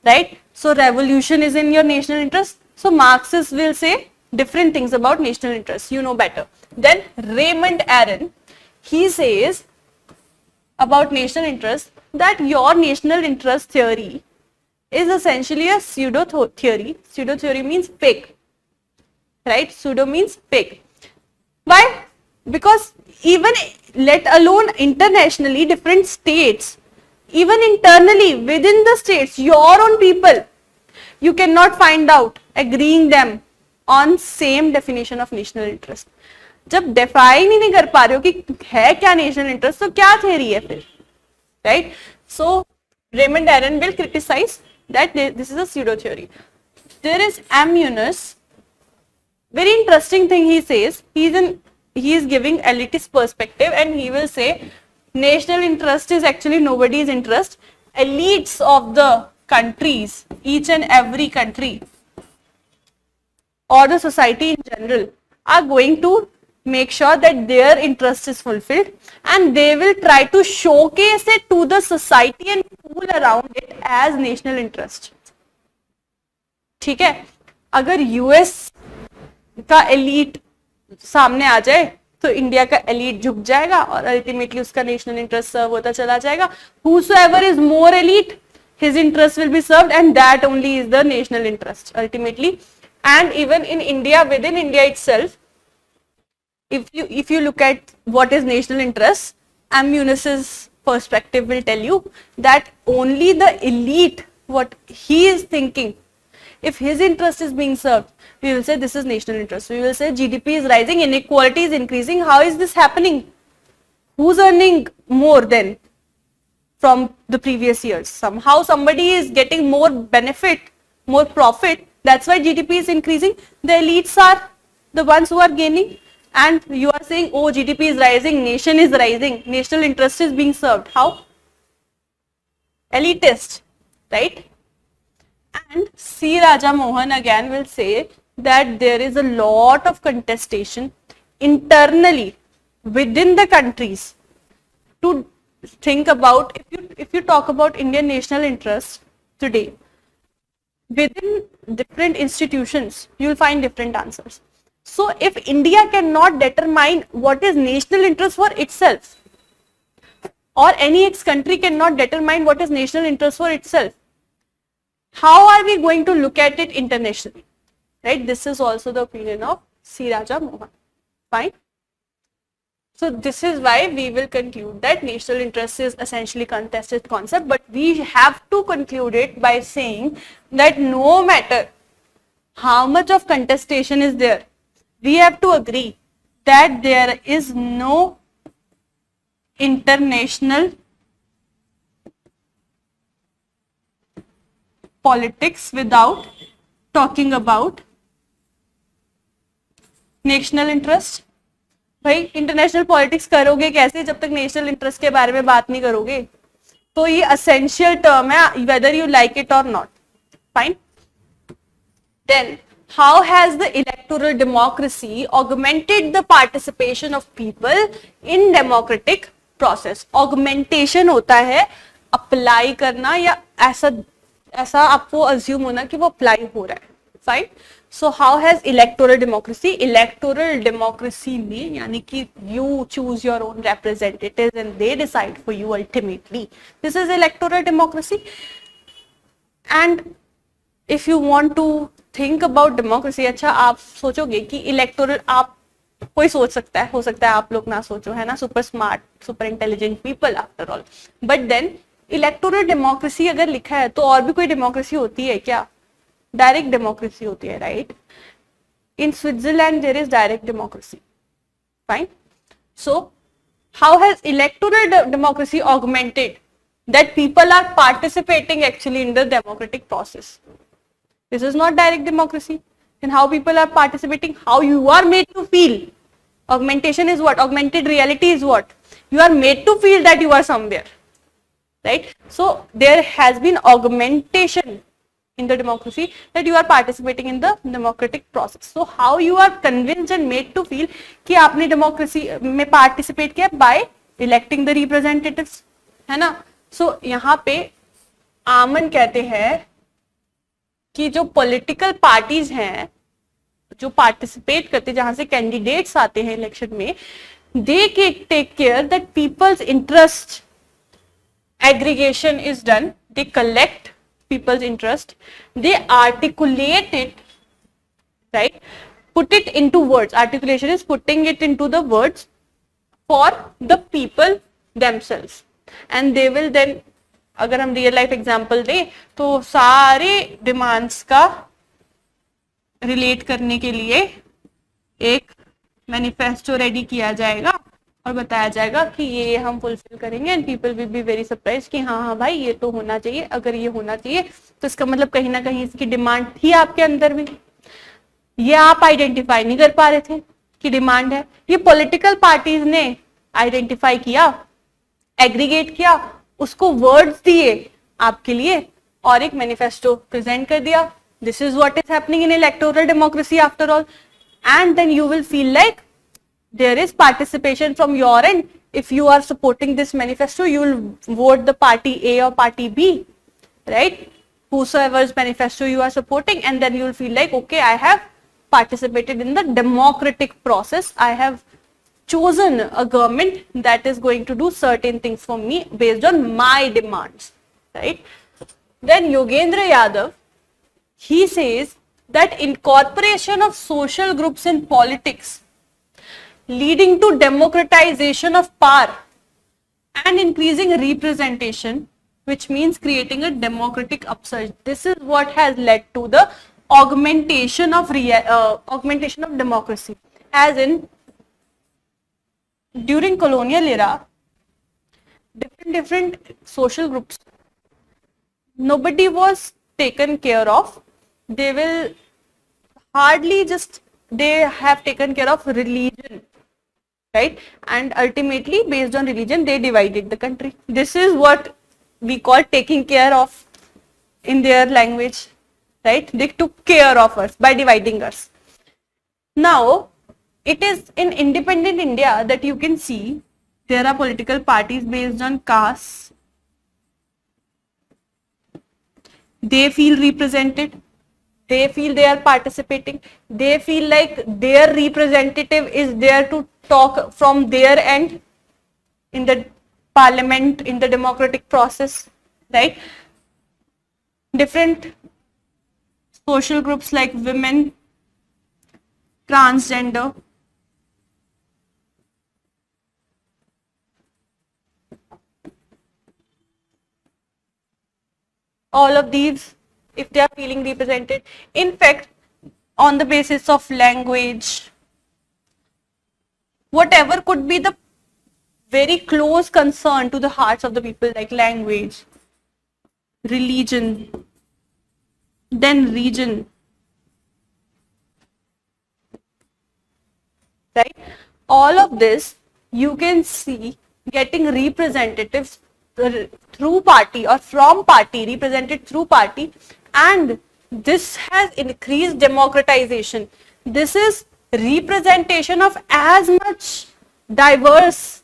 right? So revolution is in your national interest. So Marxists will say different things about national interest, you know better. Then Raymond Aron, he says about national interest that your national interest theory is essentially a pseudo theory. Pseudo theory means fake, right? Pseudo means fake. Why? Because even let alone internationally, different states, even internally within the states, your own people, you cannot find out agreeing them on same definition of national interest. जब define ही नहीं कर पा रहे हो कि है क्या national interest, तो क्या theory है फिर, right? So Raymond Aron will criticize that this is a pseudo theory. There is M. Yunus, very interesting thing he says. He is giving elitist perspective, and he will say national interest is actually nobody's interest. Elites of the countries, each and every country or the society in general, are going to make sure that their interest is fulfilled, and they will try to showcase it to the society and fool around it as national interest. ठीक है, अगर US का elite सामने आ जाए तो India का elite झुक जाएगा और अल्टीमेटली उसका नेशनल इंटरेस्ट सर्व होता चला जाएगा. Whosoever is more elite, his interest will be served, and that only is the national interest ultimately. And even in India, within India itself, if you look at what is national interest, M. Yunus's perspective will tell you that only the elite, what he is thinking, if his interest is being served, we will say this is national interest. We will say GDP is rising, inequality is increasing. How is this happening? Who's earning more than from the previous years? Somehow somebody is getting more benefit, more profit. That's why GDP is increasing. The elites are the ones who are gaining. And you are saying, oh, GDP is rising, nation is rising, national interest is being served. How? Elitist, right? And C. Raja Mohan again will say that there is a lot of contestation internally within the countries to think about. If you talk about Indian national interest today, within different institutions, you will find different answers. So if India cannot determine what is national interest for itself, or any ex-country cannot determine what is national interest for itself, how are we going to look at it internationally? Right? This is also the opinion of C. Raja Mohan. Fine. So this is why we will conclude that national interest is essentially contested concept, but we have to conclude it by saying that no matter how much of contestation is there, we have to agree that there is no international politics without talking about national interest. भाई international politics करोगे कैसे जब तक national interest के बारे में बात नहीं करोगे? तो ये असेंशियल टर्म है, whether you like it or not. Fine. Then how has the electoral democracy augmented the participation of people in democratic process? Augmentation होता है अप्लाई करना या ऐसा आपको अज्यूम होना कि वो अप्लाई हो रहा है. Fine. So how has electoral democracy में यानी कि you choose your own representatives and they decide for you ultimately. This is electoral democracy. And if you want to think about democracy, अच्छा आप सोचोगे कि इलेक्टोरल, आप कोई सोच सकता है, हो सकता है आप लोग ना सोचो, है ना, super smart, super intelligent people after all, but then electoral democracy अगर लिखा है तो और भी कोई डेमोक्रेसी होती है क्या? डायरेक्ट डेमोक्रेसी होती है, right? In Switzerland there is direct democracy, fine. So how has electoral democracy augmented that people are participating actually in the democratic process? This is not direct democracy. And how people are participating, how you are made to feel. Augmentation is what? Augmented reality is what? You are made to feel that you are somewhere, right? So there has been augmentation in the democracy that you are participating in the democratic process. So how you are convinced and made to feel कि आपने democracy में participate किया by electing the representatives, है ना? So यहाँ पे आमन कहते हैं कि जो political parties हैं जो participate करते, जहां से candidates आते हैं election में, they take care that people's interest aggregation is done. They collect people's interest, they articulate it, right? Put it into words. Articulation is putting it into the words for the people themselves, and they will then, अगर हम real life example दें तो सारे demands का relate करने के लिए एक मैनिफेस्टो रेडी किया जाएगा और बताया जाएगा कि ये हम फुलफिल करेंगे, and people will be very surprise कि हाँ हाँ भाई ये तो होना चाहिए. अगर ये होना चाहिए तो इसका मतलब कहीं ना कहीं इसकी डिमांड थी आपके अंदर भी, ये आप आइडेंटिफाई नहीं कर पा रहे थे कि डिमांड है. ये पॉलिटिकल पार्टीज ने आइडेंटिफाई किया, एग्रीगेट किया, उसको वर्ड्स दिए आपके लिए और एक मैनिफेस्टो प्रेजेंट कर दिया. This is what is happening in electoral democracy after all. And then you will feel like there is participation from your end. If you are supporting this manifesto, you will vote the party A or party B, right? Whosoever's manifesto you are supporting, and then you will feel like, okay, I have participated in the democratic process. I have chosen a government that is going to do certain things for me based on my demands, right? Then Yogendra Yadav, he says that incorporation of social groups in politics leading to democratization of power and increasing representation, which means creating a democratic upsurge. This is what has led to the augmentation of democracy. As in, during colonial era, different social groups, nobody was taken care of. They will hardly they have taken care of religion, right? And ultimately, based on religion, they divided the country. This is what we call taking care of in their language, right? They took care of us by dividing us. Now, it is in independent India that you can see there are political parties based on caste. They feel represented. They feel they are participating. They feel like their representative is there to talk from their end in the parliament, in the democratic process, right? Different social groups like women, transgender, all of these, if they are feeling represented, in fact, on the basis of language, whatever could be the very close concern to the hearts of the people, like language, religion, then region, right? All of this you can see getting representatives through party or from party, represented through party, and this has increased democratization. This is representation of as much diverse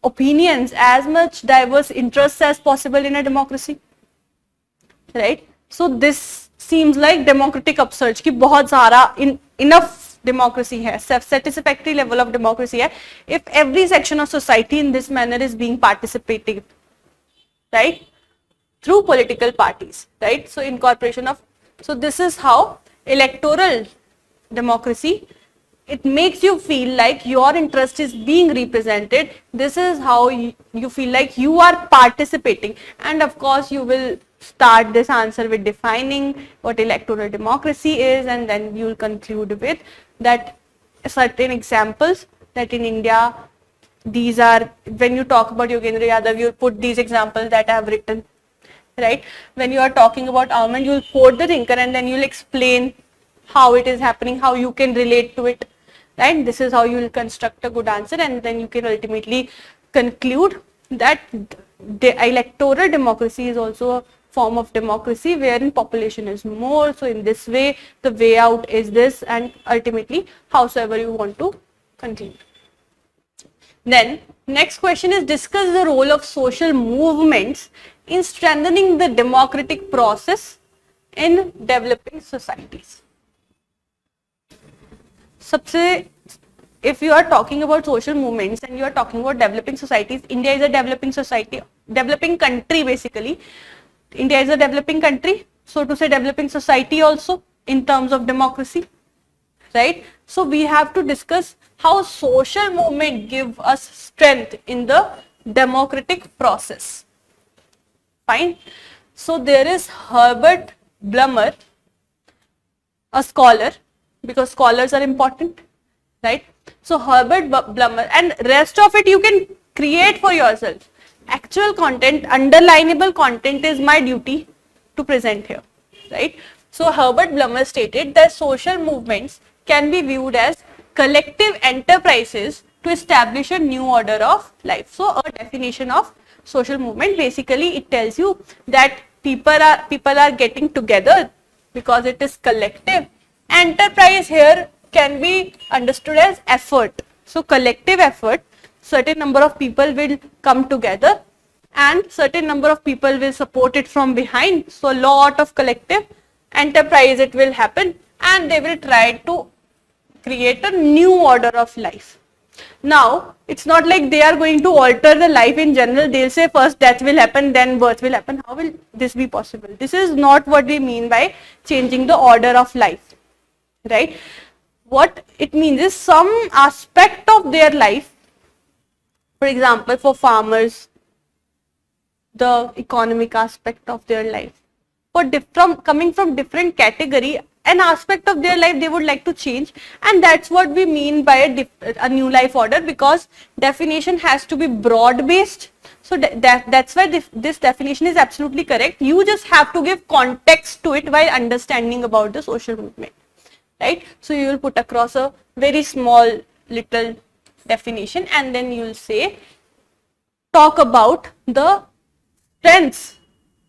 opinions, as much diverse interests as possible in a democracy, right? So this seems like democratic upsurge कि बहुत सारा enough democracy है, satisfactory level of democracy है, if every section of society in this manner is being participating, right, through political parties, right? So incorporation of, so this is how electoral democracy it makes you feel like your interest is being represented. This is how you feel like you are participating. And of course, you will start this answer with defining what electoral democracy is, and then you will conclude with that certain examples that in India, these are, when you talk about Yogendra Yadav, you put these examples that I have written, right? When you are talking about almond, you will quote the thinker and then you will explain how it is happening, how you can relate to it, right? This is how you will construct a good answer, and then you can ultimately conclude that the electoral democracy is also a form of democracy wherein population is more. So in this way, the way out is this, and ultimately, howsoever you want to conclude. Then next question is, discuss the role of social movements in strengthening the democratic process in developing societies. If you are talking about social movements and you are talking about developing societies, India is a developing society, developing country basically. India is a developing country, so to say developing society also in terms of democracy, right? So we have to discuss how social movement give us strength in the democratic process. Fine. So there is Herbert Blumer, a scholar, because scholars are important, right? So Herbert Blumer, and rest of it you can create for yourself. Actual content, underlinable content is my duty to present here, right? So Herbert Blumer stated that social movements can be viewed as collective enterprises to establish a new order of life. So a definition of social movement, basically it tells you that people are getting together because it is collective. Enterprise here can be understood as effort. So collective effort, certain number of people will come together and certain number of people will support it from behind. So a lot of collective enterprise it will happen, and they will try to create a new order of life. Now, it's not like they are going to alter the life in general. They'll say first death will happen, then birth will happen. How will this be possible? This is not what we mean by changing the order of life, right? What it means is some aspect of their life, for example, for farmers, the economic aspect of their life, coming from different category, an aspect of their life they would like to change, and that's what we mean by a new life order, because definition has to be broad based. So that's why this definition is absolutely correct. You just have to give context to it while understanding about the social movement, right? So you will put across a very small little definition, and then you will say, talk about the strengths,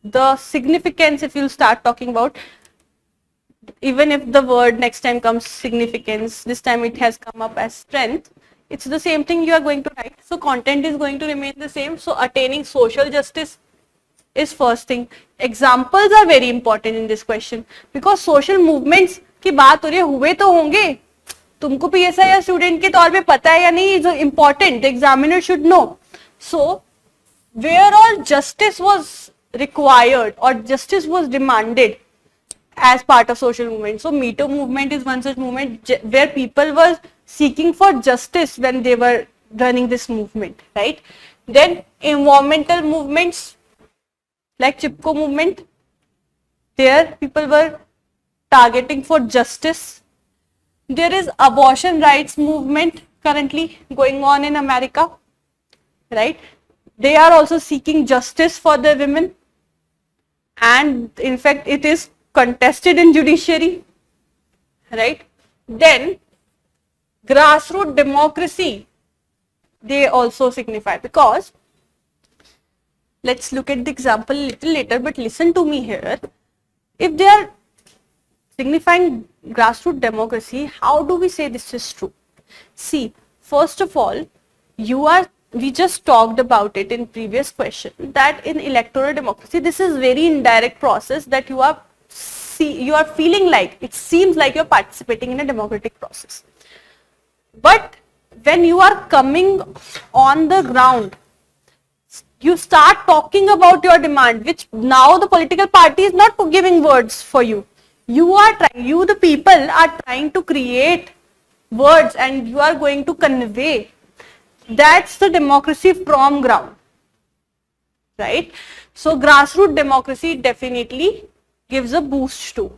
the significance. If you start talking about, even if the word next time comes significance, this time it has come up as strength, it's the same thing you are going to write. So content is going to remain the same. So attaining social justice is first thing. Examples are very important in this question, because social movements की बात हो रही है, हुए तो होंगे, तुमको PSIR student के तौर पे पता है या नहीं, is important, the examiner should know. So where all justice was required or justice was demanded as part of social movement. So Me Too movement is one such movement where people were seeking for justice when they were running this movement, right? Then environmental movements like Chipko movement, there people were targeting for justice. There is abortion rights movement currently going on in America, right? They are also seeking justice for the women, and in fact it is contested in judiciary, right? Then grassroots democracy, they also signify, because let's look at the example a little later, but listen to me here. If they are signifying grassroots democracy, how do we say this is true? See, first of all, we just talked about it in previous question, that in electoral democracy, this is very indirect process that you are feeling like, it seems like you're participating in a democratic process. But when you are coming on the ground, you start talking about your demand, which now the political party is not giving words for you. You the people are trying to create words and you are going to convey, that's the democracy from ground, right? So grassroots democracy definitely gives a boost to,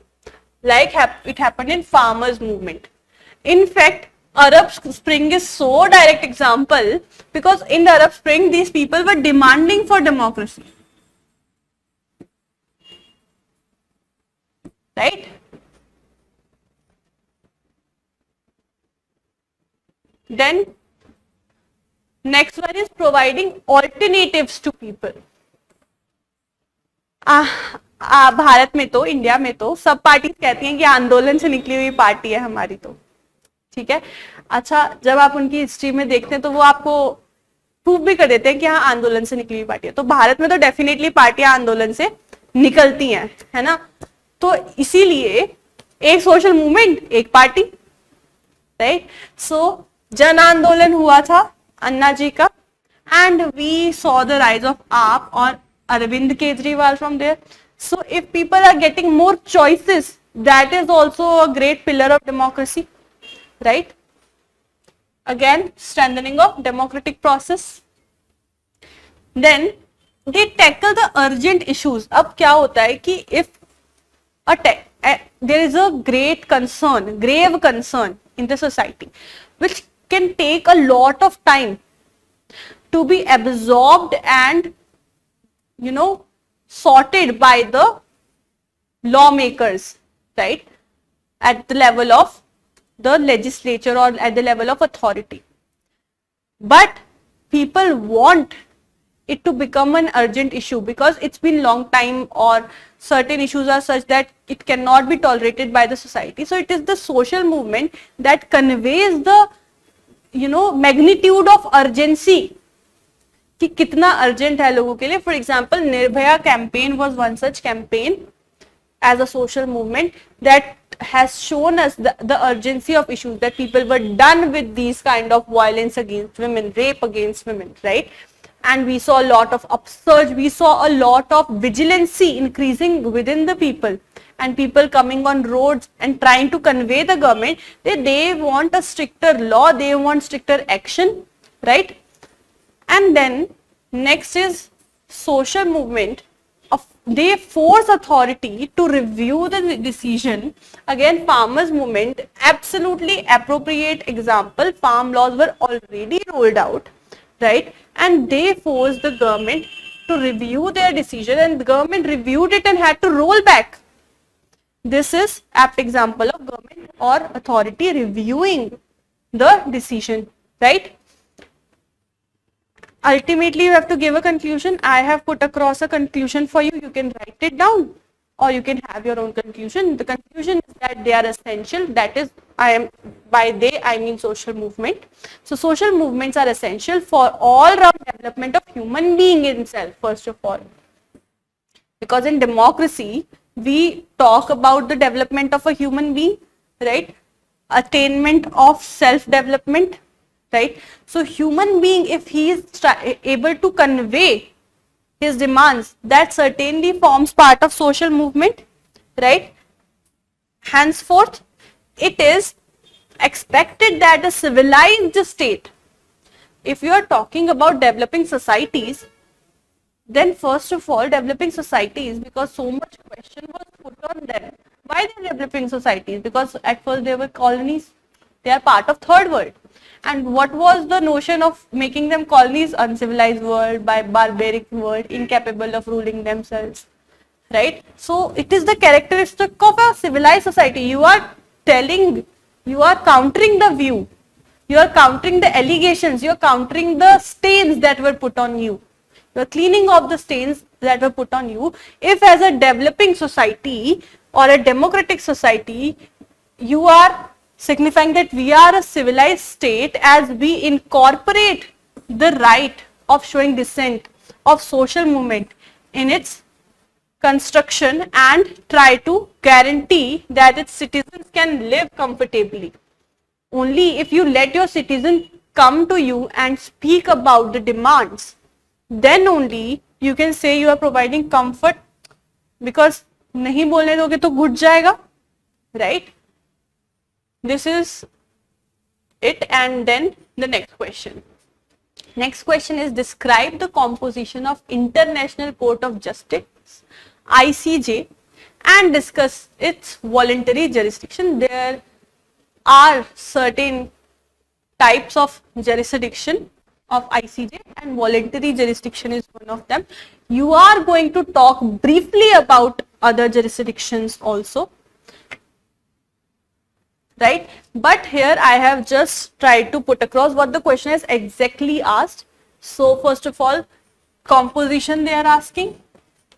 like it happened in farmers movement. In fact, Arab Spring is so direct example, because in the Arab Spring these people were demanding for democracy, right? Then next one is providing alternatives to people. Bharat में तो, India में तो सब party कहती हैं कि आंदोलन से निकली हुई पार्टी है हमारी, तो ठीक है। अच्छा, जब आप उनकी हिस्ट्री में देखते हैं तो वो आपको प्रूव भी कर देते हैं कि हाँ आंदोलन से निकली हुई पार्टी है। तो भारत में तो डेफिनेटली पार्टियां आंदोलन से निकलती हैं, है ना। तो इसीलिए एक सोशल मूवमेंट, एक पार्टी, राइट। सो जन आंदोलन हुआ था अन्ना जी का, and we saw the rise of AAP और Arvind Kejriwal from there. So if people are getting more choices, that is also a great pillar of democracy, right? Again, strengthening of democratic process. Then they tackle the urgent issues. अब क्या होता है कि if there is a great concern, grave concern in the society, which can take a lot of time to be absorbed and sorted by the lawmakers, right, at the level of the legislature or at the level of authority. But people want it to become an urgent issue because it's been long time, or certain issues are such that it cannot be tolerated by the society. So it is the social movement that conveys the magnitude of urgency, कि कितना urgent है लोगों के लिए. For example, Nirbhaya campaign was one such campaign as a social movement that has shown us the urgency of issues, that people were done with these kind of violence against women, rape against women, right? And we saw a lot of upsurge, we saw a lot of vigilancy increasing within the people, and people coming on roads and trying to convey the government that they want a stricter law, they want stricter action, right? And then next is social movement of, they force authority to review the decision. Again, farmers movement, absolutely appropriate example. Farm laws were already rolled out, right? And they forced the government to review their decision, and the government reviewed it and had to roll back. This is apt example of government or authority reviewing the decision, right? Ultimately, you have to give a conclusion. I have put across a conclusion for you. You can write it down, or you can have your own conclusion. The conclusion is that they are essential. That is, by they, I mean social movement. So social movements are essential for all round development of human being itself, first of all. Because in democracy, we talk about the development of a human being, right? Attainment of self-development, right? So human being, if he is able to convey his demands, that certainly forms part of social movement, right? Henceforth, it is expected that a civilized state, if you are talking about developing societies, then first of all, developing societies, because so much question was put on them. Why they are developing societies? Because at first they were colonies, they are part of third world. And what was the notion of making them colonies? Uncivilized world, by barbaric world, incapable of ruling themselves, right? So it is the characteristic of a civilized society. You are telling, you are countering the view, you are countering the allegations, you are countering the stains that were put on you, you are cleaning off the stains that were put on you. If as a developing society or a democratic society, you are signifying that we are a civilized state, as we incorporate the right of showing dissent, of social movement in its construction, and try to guarantee that its citizens can live comfortably. Only if you let your citizens come to you and speak about the demands, then only you can say you are providing comfort, because नहीं बोलने दोगे तो घुट जाएगा, right? This is it. And then the next question. Next question is, describe the composition of International Court of Justice, ICJ, and discuss its voluntary jurisdiction. There are certain types of jurisdiction of ICJ, and voluntary jurisdiction is one of them. You are going to talk briefly about other jurisdictions also, right? But here I have just tried to put across what the question is exactly asked. So first of all, composition they are asking,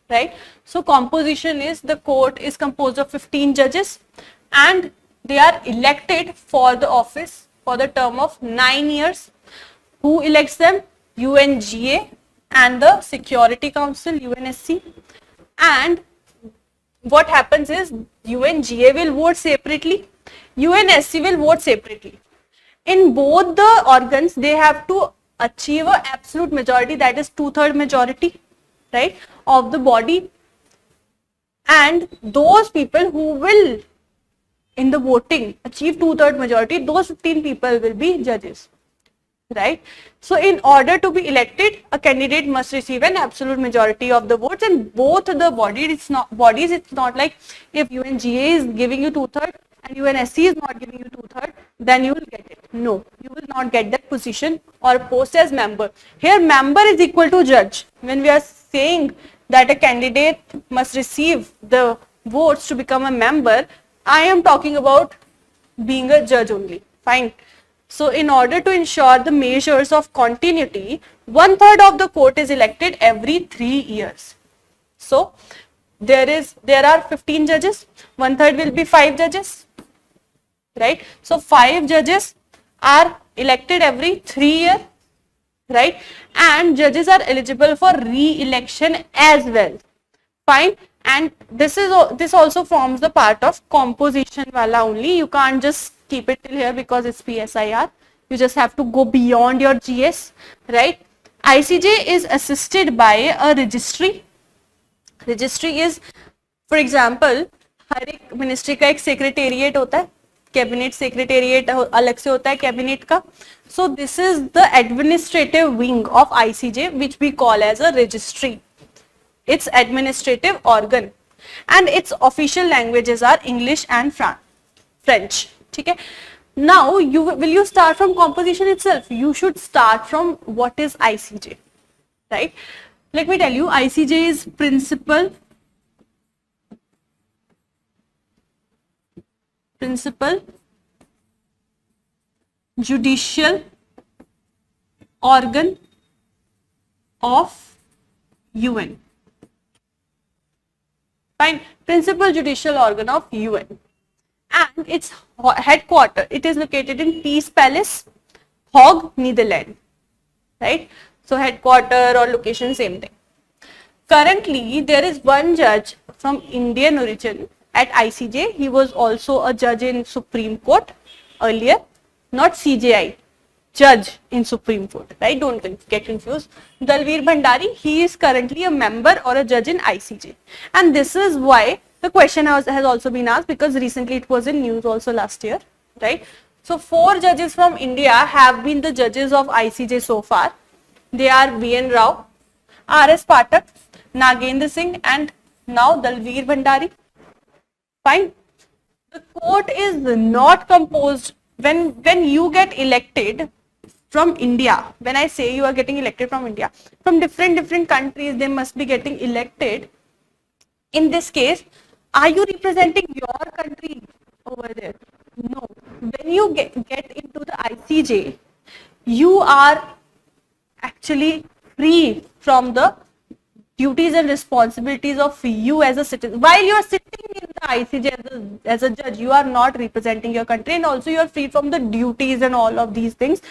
right? So composition is, the court is composed of 15 judges and they are elected for the office for the term of 9 years. Who elects them? UNGA and the Security Council, UNSC. And what happens is, UNGA will vote separately, UNSC will vote separately. In both the organs, they have to achieve an absolute majority, that is 2/3 majority, right, of the body. And those people who will, in the voting, achieve 2/3 majority, those 15 people will be judges, right? So in order to be elected, a candidate must receive an absolute majority of the votes, and both the bodies, it's not like if UNGA is giving you 2/3 and UNSC is not giving you 2/3, then you will get it. No, you will not get that position or post as member. Here member is equal to judge. When we are saying that a candidate must receive the votes to become a member, I am talking about being a judge only. Fine. So in order to ensure the measures of continuity, 1/3 of the court is elected every 3 years. So there are 15 judges, 1/3 will be 5 judges, right? So 5 judges are elected every 3 years, right? And judges are eligible for re-election as well. Fine. And this also forms the part of composition wala only. You can't just keep it till here because it's PSIR. You just have to go beyond your GS, right? ICJ is assisted by a registry. Registry is, for example, हर एक ministry का एक secretariat होता है, cabinet secretariat अलग से होता है cabinet का. So this is the administrative wing of ICJ, which we call as a registry. It's administrative organ, and its official languages are English and French. Okay. Now will you start from composition itself? You should start from what is ICJ, right? Let me tell you, ICJ is principal judicial organ of UN. Fine. Principal judicial organ of UN. And its headquarters, it is located in Peace Palace, Hague, Netherlands, right? So headquarter or location, same thing. Currently, there is one judge from Indian origin at ICJ. He was also a judge in Supreme Court earlier, not CJI, judge in Supreme Court, right? Don't get confused. Dalveer Bhandari, he is currently a member or a judge in ICJ. And this is why the question has also been asked, because recently it was in news also last year, right? So 4 judges from India have been the judges of ICJ so far. They are B.N. Rao, R.S. Pathak, Nagendra Singh, and now Dalveer Bhandari. Fine. The court is not composed, when you get elected from India, when I say you are getting elected from India, from different countries, they must be getting elected. In this case, are you representing your country over there? No. When you get into the ICJ, you are actually free from the duties and responsibilities of you as a citizen. While you are sitting in the ICJ as a judge, you are not representing your country, and also you are free from the duties and all of these things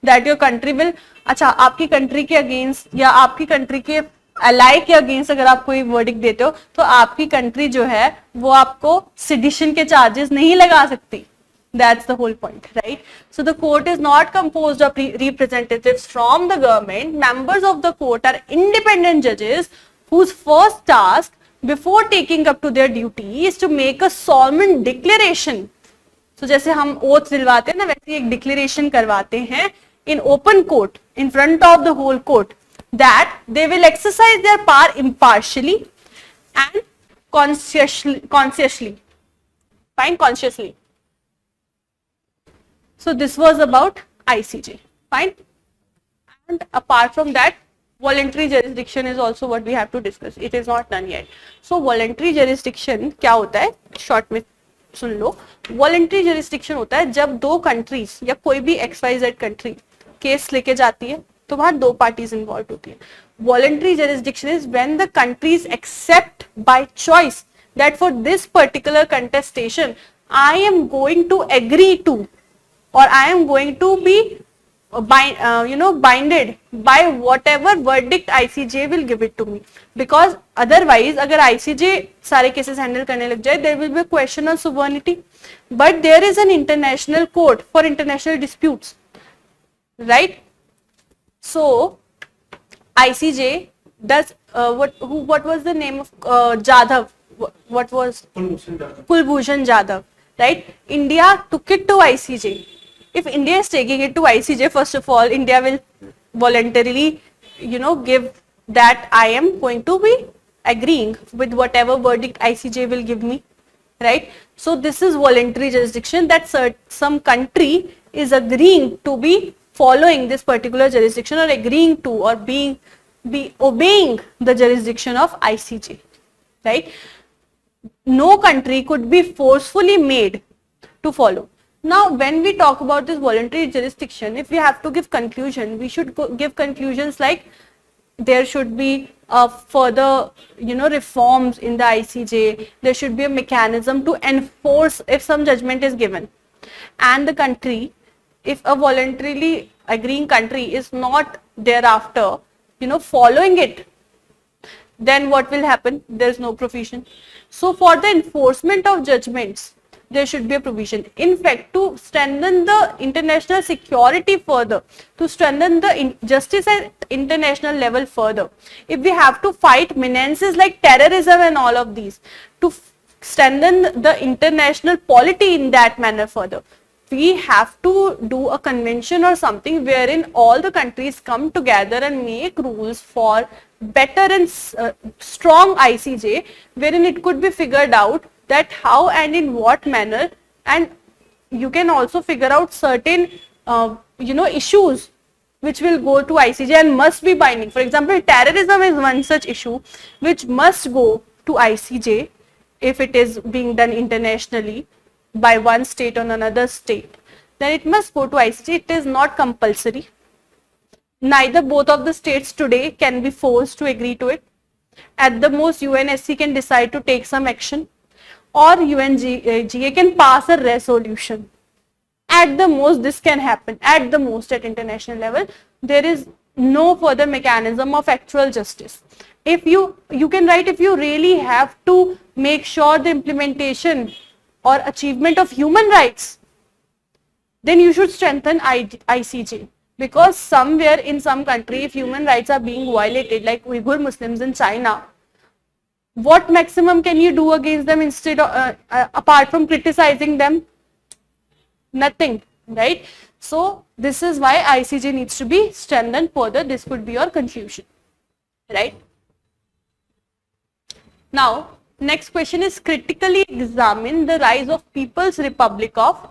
that your country will. अच्छा, आपकी country के against या आपकी country के अलाई के against अगर आप कोई वर्डिक्ट देते हो, तो आपकी कंट्री जो है वो आपको सेडिशन के चार्जेस नहीं लगा सकती. That's the whole point, right? So the court is not composed of representatives from the government. Members of the court are independent judges whose first task before taking up to their duty is to make a solemn declaration. So जैसे हम oath दिलवाते हैं ना, वैसे एक declaration करवाते हैं in open court, in front of the whole court, that they will exercise their power impartially and consciously. Fine, consciously. So this was about ICJ. Fine. And apart from that, voluntary jurisdiction is also what we have to discuss. It is not done yet. So voluntary jurisdiction क्या होता है? Short में सुन लो. Voluntary jurisdiction होता है जब दो countries या कोई भी XYZ country केस लेके जाती है तो वहां दो पार्टीज इन्वॉल्व होती है. Voluntary jurisdiction is when the countries accept by choice that for this particular contestation I am going to agree to, or I am going to be binded by whatever verdict ICJ will give it to me. Because otherwise अगर ICJ सारे cases handle करने लग जाए, there will be a question on sovereignty. But there is an international court for international disputes, right? So ICJ does what was the name of Jadhav? What was Kulbhushan Jadhav, right? India took it to ICJ. If India is taking it to ICJ, first of all, India will voluntarily, give that I am going to be agreeing with whatever verdict ICJ will give me, right? So this is voluntary jurisdiction, that some country is agreeing to be following this particular jurisdiction, or agreeing to, or be obeying the jurisdiction of ICJ, right? No country could be forcefully made to follow. Now, when we talk about this voluntary jurisdiction, if we have to give conclusion, we should give conclusions like there should be further, reforms in the ICJ. There should be a mechanism to enforce if some judgment is given. And the country, if a voluntarily agreeing country is not thereafter, following it, then what will happen? There is no provision. So, for the enforcement of judgments, there should be a provision. In fact, to strengthen the international security further, to strengthen the justice at international level further, if we have to fight menaces like terrorism and all of these, to strengthen the international polity in that manner further, we have to do a convention or something wherein all the countries come together and make rules for better and strong ICJ, wherein it could be figured out that how and in what manner, and you can also figure out certain issues which will go to ICJ and must be binding. For example, terrorism is one such issue which must go to ICJ if it is being done internationally by one state on another state, then it must go to ICJ. It is not compulsory. Neither both of the states today can be forced to agree to it. At the most, UNSC can decide to take some action, or UNGA can pass a resolution. At the most, this can happen. At the most, at international level, there is no further mechanism of actual justice. If you can write, if you really have to make sure the implementation or achievement of human rights, then you should strengthen ICJ. Because somewhere in some country, if human rights are being violated, like Uyghur Muslims in China, what maximum can you do against them instead of, apart from criticizing them? Nothing, right? So this is why ICJ needs to be strengthened further. This could be your conclusion, right? Now, next question is critically examine the rise of People's Republic of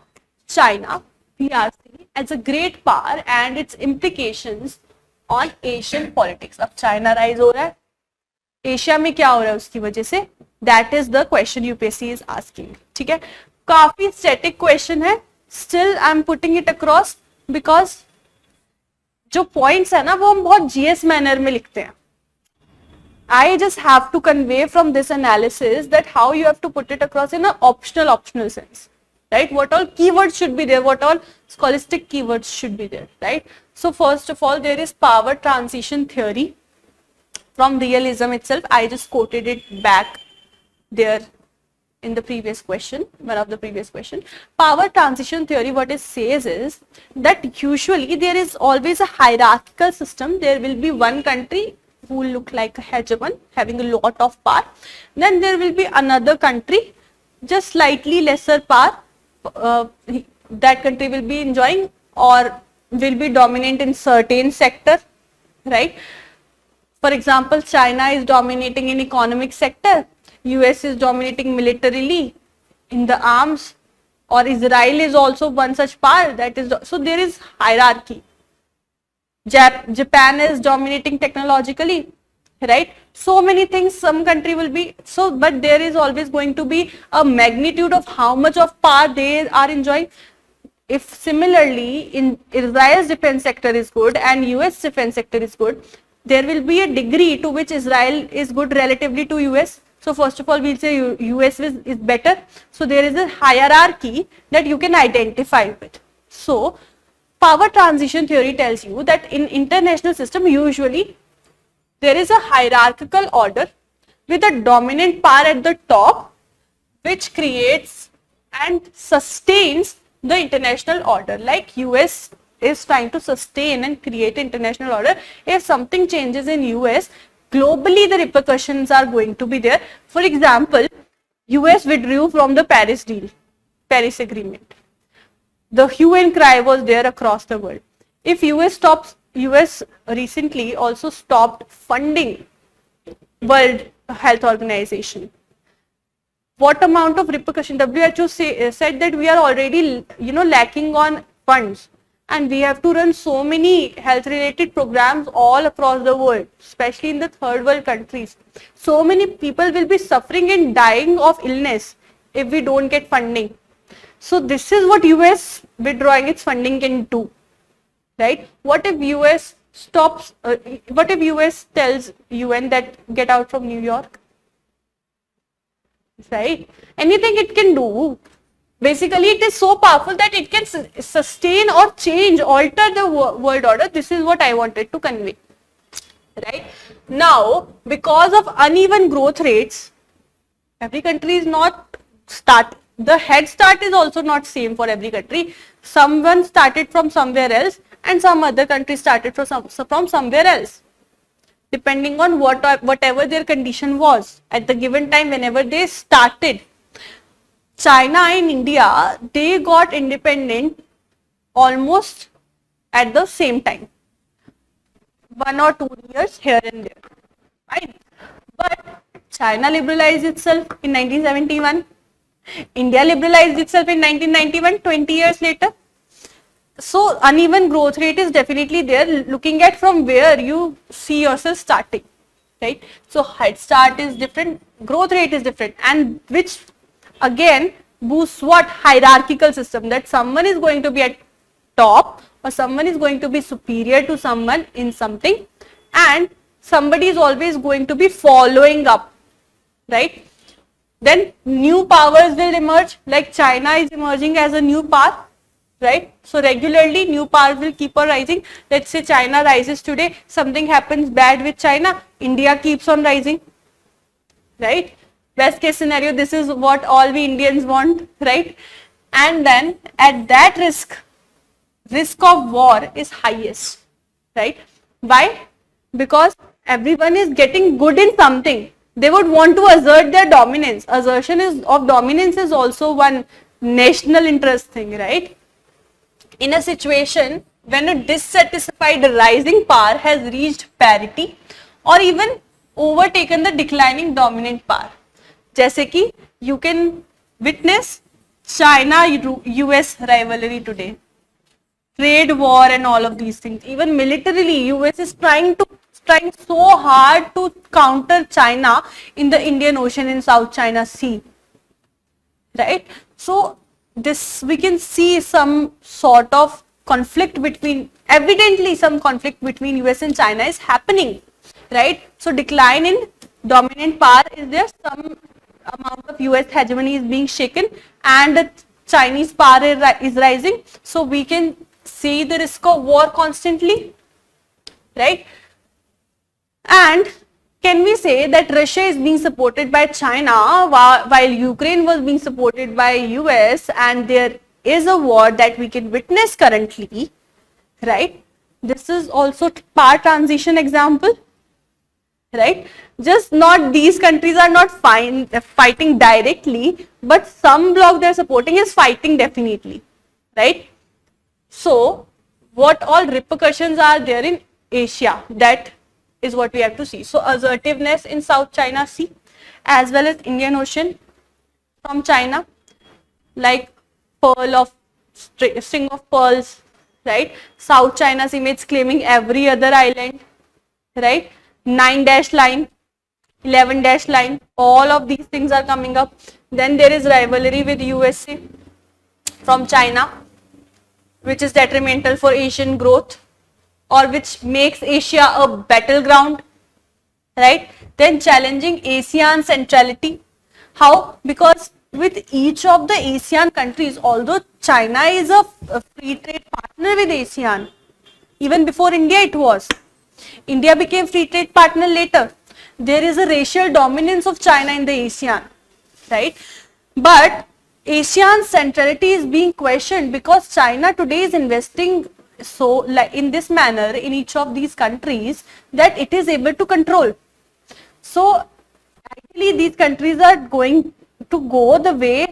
China, PRC, as a great power and its implications on Asian politics. अब China rise हो रहा है, Asia में क्या हो रहा है उसकी वजह से, that is the question UPSC is asking. ठीक है, काफी static question है, still I am putting it across because जो points है ना वो हम बहुत GS manner में लिखते हैं. I just have to convey from this analysis that how you have to put it across in an optional sense, right? What all keywords should be there, what all scholastic keywords should be there, right? So first of all, there is power transition theory from realism itself. I just quoted it back there in the previous question, one of the previous question. Power transition theory, what it says is that usually there is always a hierarchical system. There will be one country who will look like a hegemon, having a lot of power. Then there will be another country, just slightly lesser power, that country will be enjoying or will be dominant in certain sector, right? For example, China is dominating in economic sector, US is dominating militarily in the arms, or Israel is also one such power that is, so there is hierarchy. Japan is dominating technologically, right? So many things, some country will be, so, but there is always going to be a magnitude of how much of power they are enjoying. If similarly in Israel's defense sector is good and US defense sector is good, there will be a degree to which Israel is good relatively to US. So first of all, we'll say US is better. So there is a hierarchy that you can identify with. So power transition theory tells you that in international system, usually there is a hierarchical order with a dominant power at the top, which creates and sustains the international order. Like US is trying to sustain and create international order. If something changes in US, globally the repercussions are going to be there. For example, US withdrew from the Paris deal, Paris agreement. The hue and cry was there across the world. If US recently also stopped funding World Health Organization. What amount of repercussion? WHO said that we are already, lacking on funds, and we have to run so many health related programs all across the world, especially in the third world countries. So many people will be suffering and dying of illness if we don't get funding. So this is what US withdrawing its funding can do, right? What if US stops, what if US tells UN that get out from New York? Right? Anything it can do. Basically, it is so powerful that it can sustain or change, alter the world order. This is what I wanted to convey. Right? Now, because of uneven growth rates, every country is not the head start is also not same for every country. Someone started from somewhere else and some other country started from somewhere else, depending on whatever their condition was at the given time whenever they started. China and India, they got independent almost at the same time, 1 or 2 years here and there, right? But China liberalized itself in 1971, India liberalized itself in 1991, 20 years later. So uneven growth rate is definitely there, looking at from where you see yourself starting, right? So head start is different, growth rate is different, and which again boosts what? Hierarchical system, that someone is going to be at top or someone is going to be superior to someone in something, and somebody is always going to be following up, right? Then new powers will emerge, like China is emerging as a new power, right? So regularly new powers will keep on rising. Let's say China rises today, something happens bad with China, India keeps on rising, right? Best case scenario, this is what all we Indians want, right? And then at that risk of war is highest, right? Why? Because everyone is getting good in something. They would want to assert their dominance. Assertion of dominance is also one national interest thing, right? In a situation when a dissatisfied rising power has reached parity or even overtaken the declining dominant power. जैसे कि you can witness China-US rivalry today, trade war and all of these things. Even militarily, US is trying so hard to counter China in the Indian Ocean and South China Sea, right? So this we can see some sort of conflict between, evidently some conflict between US and China is happening, right? So decline in dominant power is there, some amount of US hegemony is being shaken and the Chinese power is rising. So we can see the risk of war constantly, right? And can we say that Russia is being supported by China while Ukraine was being supported by US, and there is a war that we can witness currently, right? This is also power transition example. right? Just not these countries are not fighting directly, but some bloc they're supporting is fighting definitely, right? So what all repercussions are there in Asia? That is what we have to see. So assertiveness in South China Sea as well as Indian Ocean from China, like pearl of string of pearls, right? South China Sea it's claiming every other island, right? 9 dash line, 11 dash line, all of these things are coming up. Then there is rivalry with USA from China, which is detrimental for Asian growth, or which makes Asia a battleground, right? Then challenging ASEAN centrality. How? Because with each of the ASEAN countries, although China is a free trade partner with ASEAN, even before India it was. India became free trade partner later. There is a racial dominance of China in the ASEAN, right? But ASEAN centrality is being questioned because China today is investing so like in this manner in each of these countries that it is able to control. So actually these countries are going to go the way,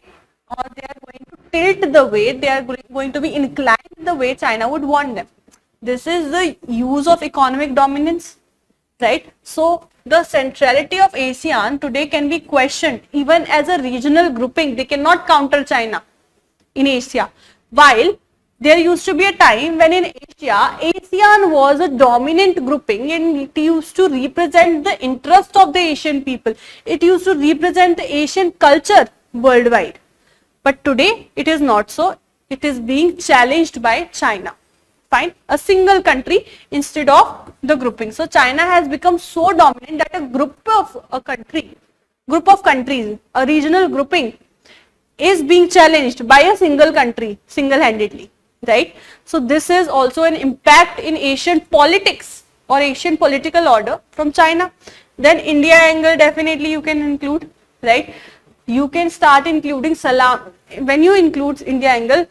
or they are going to tilt the way, they are going to be inclined the way China would want them. This is the use of economic dominance, right? So the centrality of ASEAN today can be questioned even as a regional grouping. They cannot counter China in Asia. While there used to be a time when in Asia, ASEAN was a dominant grouping and it used to represent the interest of the Asian people. It used to represent the Asian culture worldwide. But today it is not so. It is being challenged by China. Fine, a single country instead of the grouping. So China has become so dominant that a group of countries, a regional grouping is being challenged by a single country single-handedly, right? So this is also an impact in Asian politics or Asian political order from China. Then India angle definitely you can include, right? You can start including salam. When you include India angle,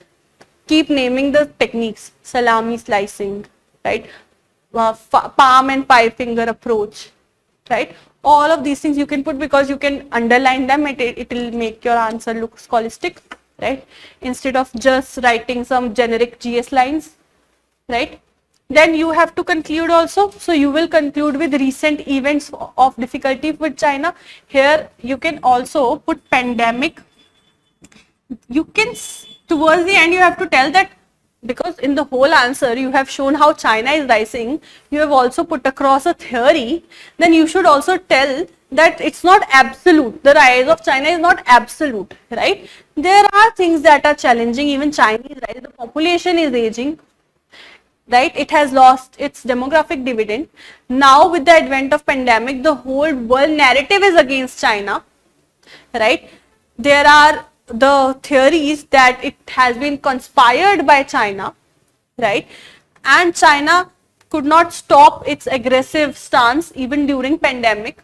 keep naming the techniques, salami slicing, right? Palm and five finger approach, right? All of these things you can put because you can underline them. It will make your answer look scholastic, right? Instead of just writing some generic GS lines, right? Then you have to conclude also. So you will conclude with recent events of difficulty with China. Here you can also put pandemic. You can, towards the end you have to tell that, because in the whole answer you have shown how China is rising, you have also put across a theory, then you should also tell that it's not absolute. The rise of China is not absolute, right? There are things that are challenging. Even Chinese rise, the population is aging, right? It has lost its demographic dividend. Now with the advent of pandemic, the whole world narrative is against China, right? There are the theories that it has been conspired by China, right? And China could not stop its aggressive stance even during pandemic,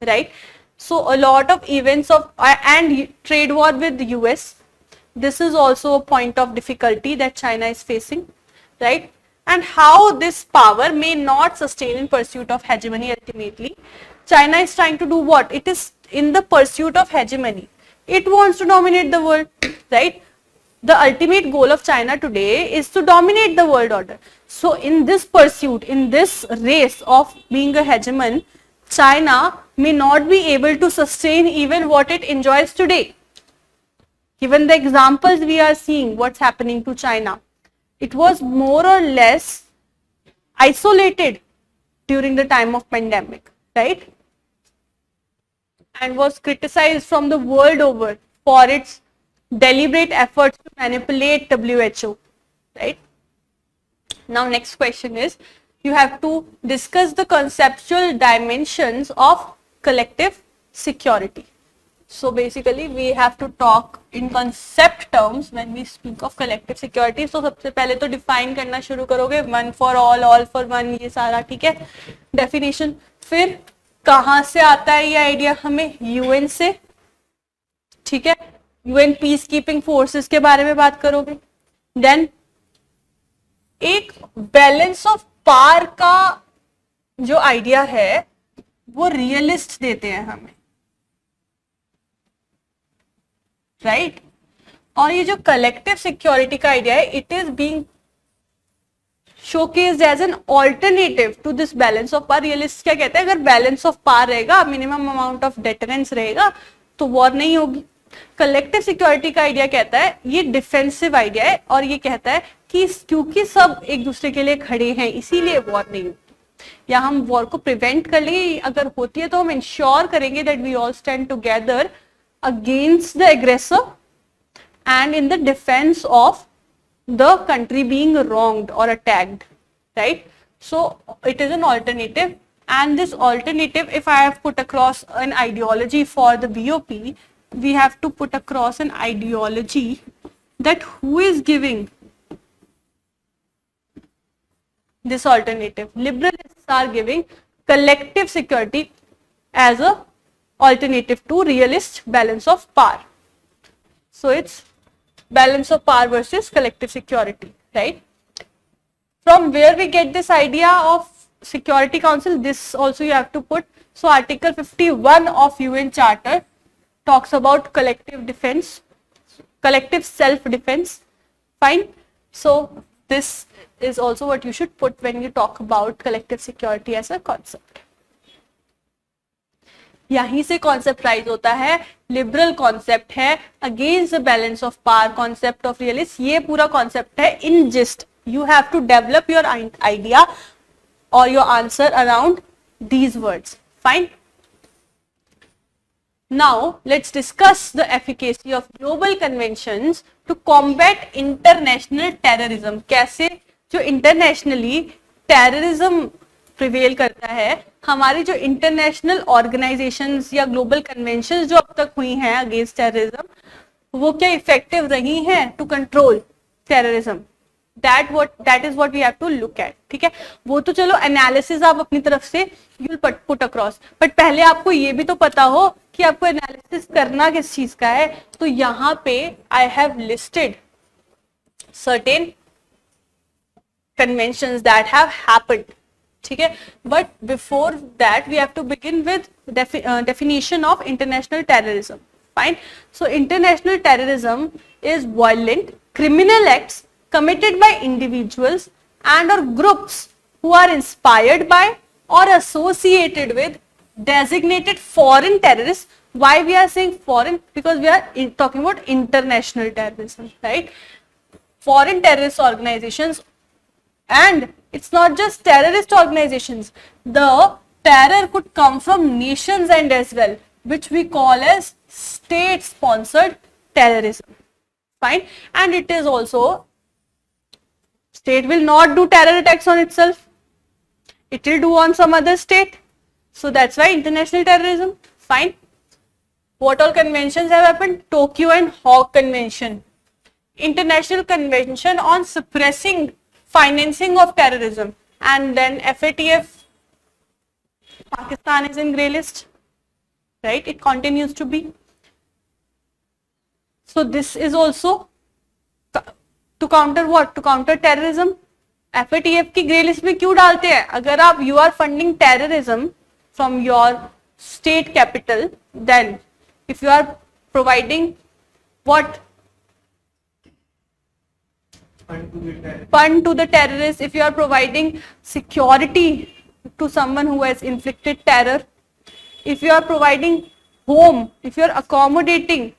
right? So a lot of events of and trade war with the US. This is also a point of difficulty that China is facing, right? And how this power may not sustain in pursuit of hegemony ultimately. China is trying to do what? It is in the pursuit of hegemony. It wants to dominate the world, right? The ultimate goal of China today is to dominate the world order. So in this pursuit, in this race of being a hegemon, China may not be able to sustain even what it enjoys today. Given the examples we are seeing, what's happening to China, it was more or less isolated during the time of pandemic, right? And was criticized from the world over for its deliberate efforts to manipulate WHO, right? Now next question is, you have to discuss the conceptual dimensions of collective security. So basically we have to talk in concept terms when we speak of collective security. So सबसे पहले तो define करना शुरू करोगे, one for all for one, ये सारा ठीक है definition. फिर कहाँ से आता है ये आइडिया? हमें यूएन से, ठीक है, यूएन पीस कीपिंग फोर्सेस के बारे में बात करोगे. देन एक बैलेंस ऑफ पावर का जो आइडिया है वो रियलिस्ट देते हैं हमें, राइट और ये जो कलेक्टिव सिक्योरिटी का आइडिया है, it is being showcased as an alternative to this balance of power. Realist क्या कहता है, अगर बैलेंस ऑफ पावर रहेगा, मिनिमम अमाउंट ऑफ डेटरेंस रहेगा, तो वॉर नहीं होगी। कलेक्टिव सिक्योरिटी का आइडिया कहता है, ये डिफेंसिव आइडिया है, और ये कहता है कि क्योंकि सब एक दूसरे के लिए खड़े हैं इसीलिए वॉर नहीं होगी, या हम वॉर को प्रिवेंट कर लेंगे, अगर होती है तो हम इंश्योर करेंगे that we all stand together against the aggressor and in the defense of the country being wronged or attacked, right? So it is an alternative, and this alternative, if I have put across an ideology for the BOP, we have to put across an ideology that who is giving this alternative. Liberalists are giving collective security as a alternative to realist balance of power. So it's balance of power versus collective security, right? From where we get this idea of Security Council, this also you have to put. So Article 51 of UN Charter talks about collective defense, collective self-defense, fine. So this is also what you should put when you talk about collective security as a concept. यहीं से concept rise होता है, liberal concept है, against the balance of power, concept of realist, ये पूरा concept है in gist. You have to develop your idea और your answer around these words, fine. Now let's discuss the efficacy of global conventions to combat international terrorism. कैसे जो internationally terrorism prevail करता है, हमारी जो इंटरनेशनल ऑर्गेनाइजेशंस या global conventions जो अब तक हुई हैं अगेंस्ट टेररिज्म, वो क्या इफेक्टिव रही हैं to control terrorism. That is what we have to look at. ठीक है, वो तो चलो एनालिसिस आप अपनी तरफ से you will put across, but पहले आपको ये भी तो पता हो कि आपको एनालिसिस करना किस चीज का है. तो यहाँ पे I have listed certain conventions that have happened. ठीक है, but before that we have to begin with definition of international terrorism. Fine. So international terrorism is violent criminal acts committed by individuals and or groups who are inspired by or associated with designated foreign terrorists. Why we are saying foreign? Because we are talking about international terrorism, right? Foreign terrorist organizations, and it's not just terrorist organizations. The terror could come from nations and as well, which we call as state sponsored terrorism. Fine. And it is also, state will not do terror attacks on itself, it will do on some other state. So that's why international terrorism. Fine. What all conventions have happened? Tokyo and Hague Convention, International Convention on Suppressing Financing of Terrorism, and then FATF. Pakistan is in grey list, right? It continues to be. So this is also to counter what? To counter terrorism. FATF की grey list में क्यों डालते हैं? अगर आप you are funding terrorism from your state capital, then if you are providing what? Fund to the terrorists, if you are providing security to someone who has inflicted terror, if you are providing home, if you are accommodating,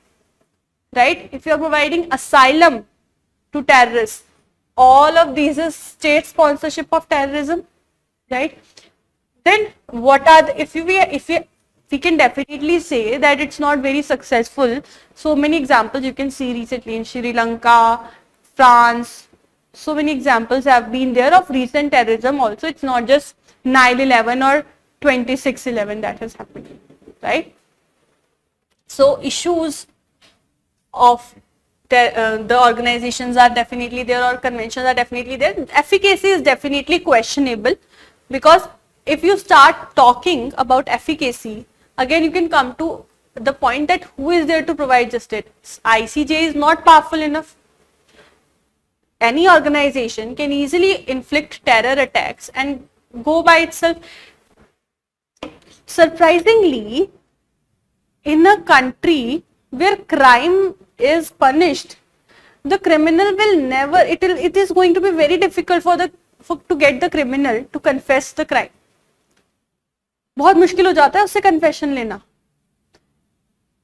right, if you are providing asylum to terrorists, all of these is state sponsorship of terrorism, right? Then what are the, if we can definitely say that it's not very successful. So many examples you can see recently in Sri Lanka, France, so many examples have been there of recent terrorism also. It's not just 9/11 or 26/11 that has happened, right? So issues of the organizations are definitely there, or conventions are definitely there. Efficacy is definitely questionable, because if you start talking about efficacy, again you can come to the point that who is there to provide justice? ICJ is not powerful enough. Any organization can easily inflict terror attacks and go by itself. Surprisingly, in a country where crime is punished, the criminal will never, it is going to be very difficult to get the criminal to confess the crime. बहुत मुश्किल हो जाता है उससे confession लेना.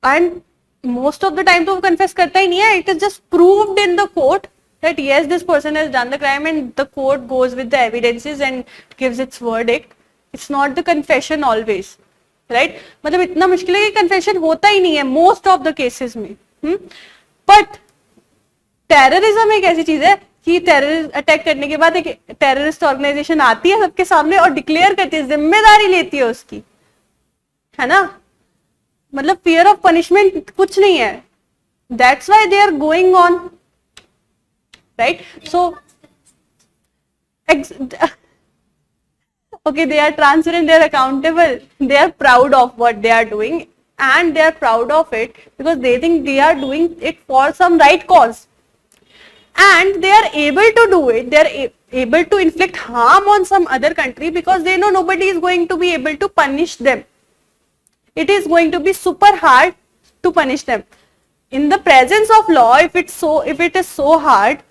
And most of the time तो वो confess करता ही नहीं है. It is just proved in the court that yes, this person has done the crime, and the court goes with the evidences and gives its verdict. It's not the confession always, right? मतलब इतना मुश्किल है कि confession होता ही नहीं है most of the cases में. But terrorism एक ऐसी चीज है कि टेररिस्ट अटैक करने के बाद एक टेररिस्ट ऑर्गेनाइजेशन आती है सबके सामने और डिक्लेयर करती है, जिम्मेदारी लेती है उसकी, है ना. मतलब फियर ऑफ पनिशमेंट कुछ नहीं है. That's why they are going on, right. So okay, they are transparent, they are accountable, they are proud of what they are doing, and they are proud of it because they think they are doing it for some right cause, and they are able to do it. They are able to inflict harm on some other country because they know nobody is going to be able to punish them. It is going to be super hard to punish them. In the presence of law, if it is so hard,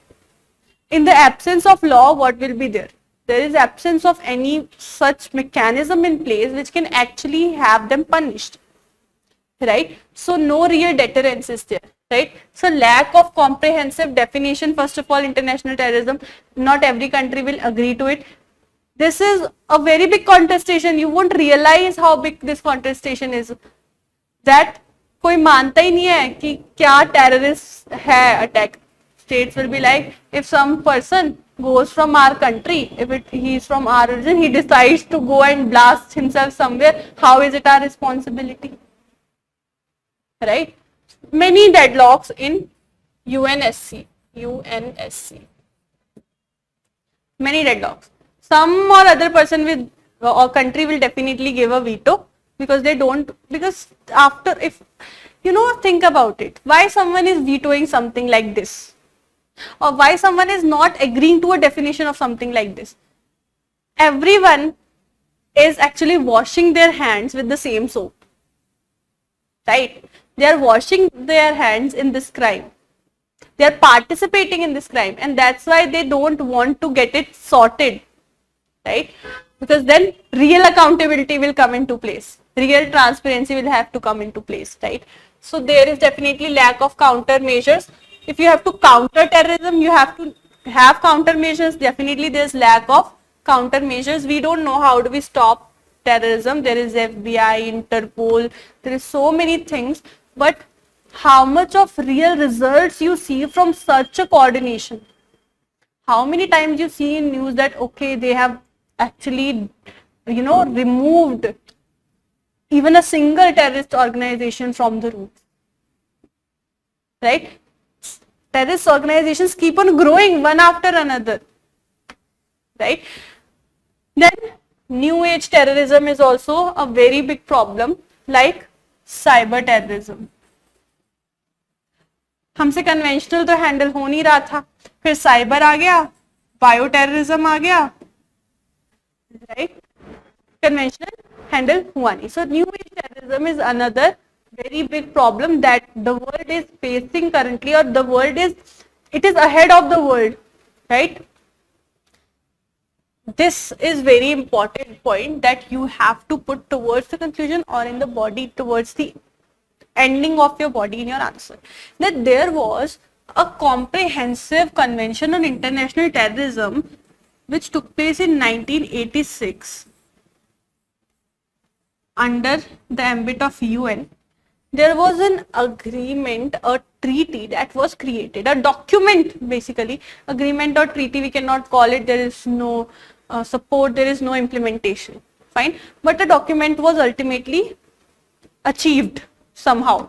in the absence of law, what will be there? There is absence of any such mechanism in place which can actually have them punished, right? So no real deterrence is there, right? So lack of comprehensive definition. First of all, international terrorism, not every country will agree to it. This is a very big contestation. You won't realize how big this contestation is, that कोई मानता ही नहीं है कि क्या terrorist है attack. States will be like, if some person goes from our country, if he is from our region, he decides to go and blast himself somewhere, how is it our responsibility, right? Many deadlocks in UNSC, many deadlocks. Some or other person with or country will definitely give a veto because they don't, because after, if you know, think about it, why someone is vetoing something like this, or why someone is not agreeing to a definition of something like this. Everyone is actually washing their hands with the same soap, right? They are washing their hands in this crime. They are participating in this crime, and that's why they don't want to get it sorted, right? Because then real accountability will come into place. Real transparency will have to come into place, right? So there is definitely lack of countermeasures. If you have to counter terrorism, you have to have countermeasures. Definitely there is lack of countermeasures. We don't know how do we stop terrorism. There is FBI, Interpol, there is so many things, but how much of real results you see from such a coordination? How many times you see in news that okay, they have actually, you know, removed even a single terrorist organization from the route, right? Terrorist organizations keep on growing one after another, right? Then new age terrorism is also a very big problem, like cyber terrorism. हमसे conventional तो handle हो नहीं रहा था, फिर cyber आ गया, bio terrorism आ गया, right? Conventional handle हुआ नहीं. So new age terrorism is another very big problem that the world is facing currently, or the world is, it is ahead of the world, right? This is very important point that you have to put towards the conclusion or in the body, towards the ending of your body in your answer, that there was a comprehensive convention on international terrorism which took place in 1986 under the ambit of UN. There was an agreement, a treaty that was created, a document basically, agreement or treaty we cannot call it, there is no support, there is no implementation, fine, but a document was ultimately achieved somehow.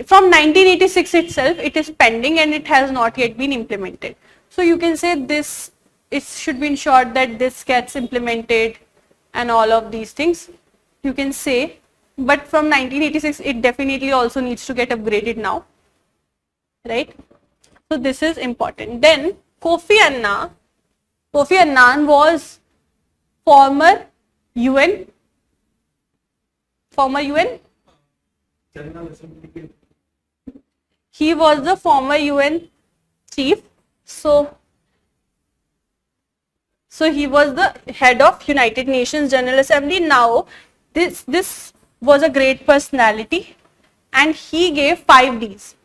From 1986 itself, it is pending and it has not yet been implemented. So you can say this, it should be ensured that this gets implemented and all of these things, you can say. But from 1986, it definitely also needs to get upgraded now, right? So this is important. Then Kofi Annan was former UN Former UN? He was the former UN chief. So he was the head of United Nations General Assembly. Now, this was a great personality, and he gave 5 Ds,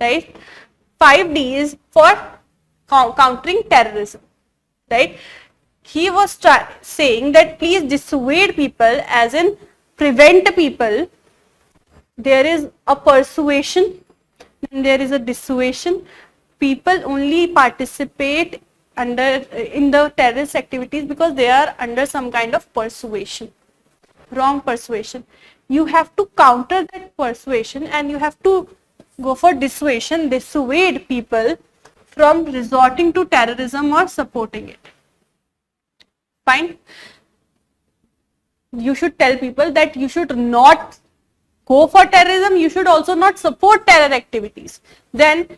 right? 5 Ds for countering terrorism, right? He was saying that please dissuade people, as in prevent people. There is a persuasion, and there is a dissuasion. People only participate in the terrorist activities because they are under some kind of persuasion, wrong persuasion. You have to counter that persuasion, and you have to go for dissuasion, dissuade people from resorting to terrorism or supporting it. Fine. You should tell people that you should not go for terrorism, you should also not support terror activities. Then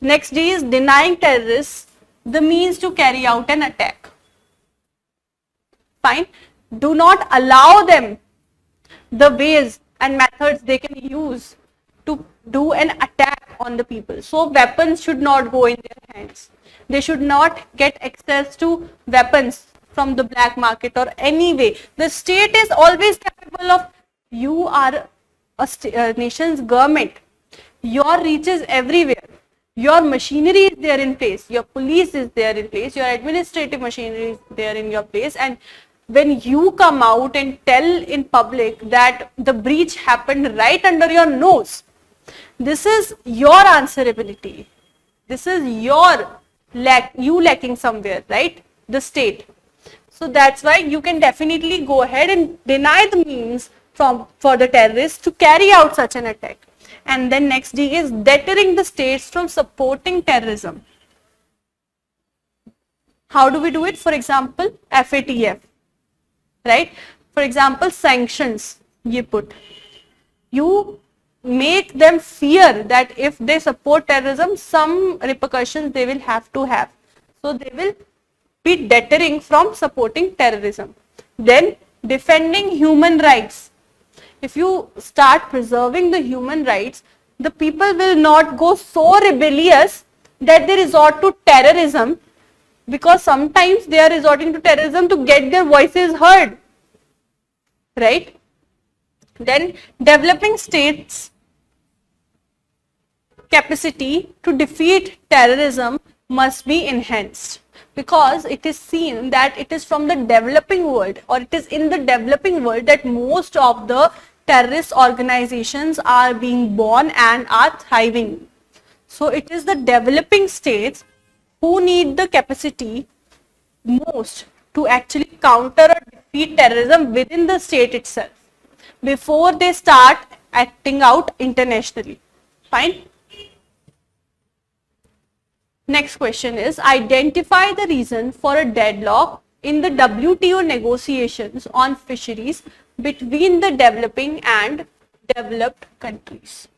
next D is denying terrorists the means to carry out an attack. Fine. Do not allow them the ways and methods they can use to do an attack on the people. So weapons should not go in their hands. They should not get access to weapons from the black market or any way. The state is always capable of, you are a nation's government. Your reach is everywhere. Your machinery is there in place, your police is there in place, your administrative machinery is there in your place, and when you come out and tell in public that the breach happened right under your nose, this is your answerability. This is you lacking somewhere, right? The state. So that's why you can definitely go ahead and deny the means for the terrorists to carry out such an attack. And then next D is deterring the states from supporting terrorism. How do we do it? For example, FATF, right? For example, sanctions, you put. You make them fear that if they support terrorism, some repercussions they will have to have. So they will be deterring from supporting terrorism. Then defending human rights. If you start preserving the human rights, the people will not go so rebellious that they resort to terrorism, because sometimes they are resorting to terrorism to get their voices heard, right? Then developing states' capacity to defeat terrorism must be enhanced, because it is seen that it is from the developing world, or it is in the developing world, that most of the terrorist organizations are being born and are thriving. So it is the developing states who need the capacity most to actually counter or defeat terrorism within the state itself before they start acting out internationally. Fine. Next question is, identify the reason for a deadlock in the WTO negotiations on fisheries between the developing and developed countries.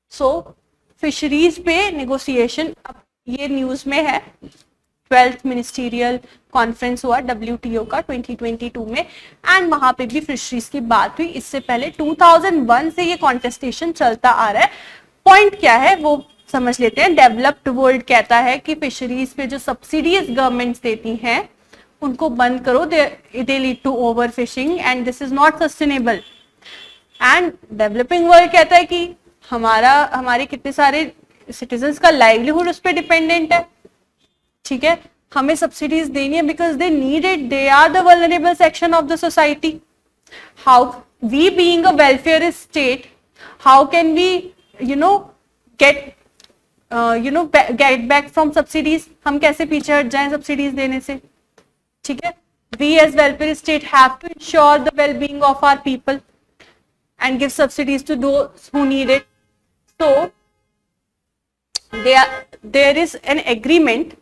So fisheries पे negotiation अब ये news में है, 12th ministerial conference हुआ WTO का 2022 में, and वहां पे भी फिशरीज की बात हुई. इससे पहले 2001 से ये कॉन्टेस्टेशन चलता आ रहा है. पॉइंट क्या है वो समझ लेते हैं. डेवलप्ड वर्ल्ड कहता है कि फिशरीज पे जो सब्सिडीज गवर्नमेंट्स देती हैं उनको बंद करो, they lead to overfishing and this is not sustainable. And developing world कहता है कि हमारे कितने सारे सिटीजन्स का लाइवलीहुड उस पर डिपेंडेंट है, ठीक है, हमें सब्सिडीज देनी है because they need it, they are the vulnerable section of the society. How we being a welfare state, how can we get back from subsidies? हम कैसे पीछे हट जाएं सब्सिडीज देने से, ठीक है. We as welfare state have to ensure the well being of our people and give subsidies to those who need it. So there is an agreement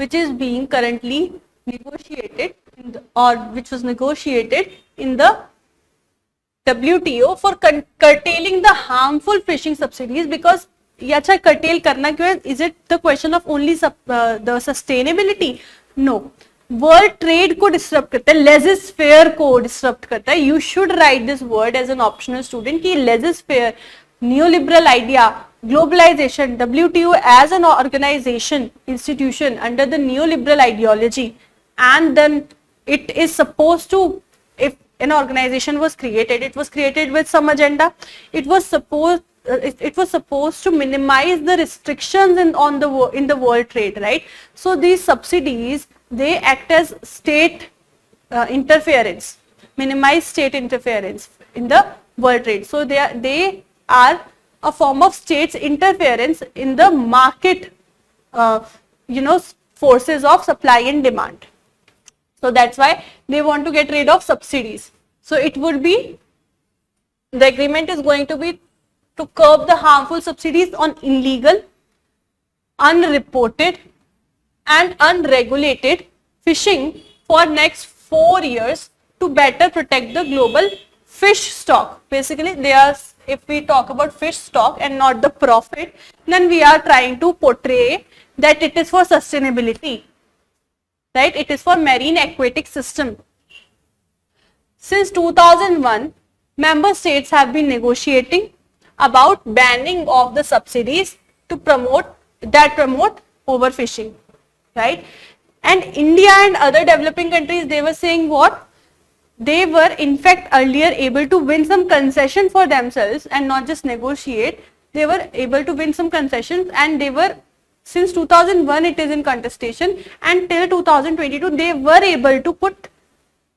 which is being currently negotiated which was negotiated in the WTO for curtailing the harmful fishing subsidies. Because ये अच्छा curtail करना क्यों है? Is it the question of only the sustainability? No. World trade को disturb करता है, laissez को disturb करता है. You should write this word as an optional student कि laissez, neoliberal idea, globalization, WTO as an organization, institution under the neoliberal ideology, and then it is supposed to, if an organization was created, it was created with some agenda. It was supposed to minimize the restrictions in the world trade, right? So these subsidies, they act as state interference, minimize state interference in the world trade. So they are a form of state's interference in the market, forces of supply and demand. So that's why they want to get rid of subsidies. So it would be, the agreement is going to be to curb the harmful subsidies on illegal, unreported and unregulated fishing for next 4 years to better protect the global fish stock. Basically, they are, if we talk about fish stock and not the profit, then we are trying to portray that it is for sustainability, right? It is for marine aquatic system. Since 2001, member states have been negotiating about banning of the subsidies to promote overfishing, right? And India and other developing countries, they were saying what? They were in fact earlier able to win some concession for themselves and not just negotiate. They were able to win some concessions, and they were, since 2001 it is in contestation, and till 2022 they were able to put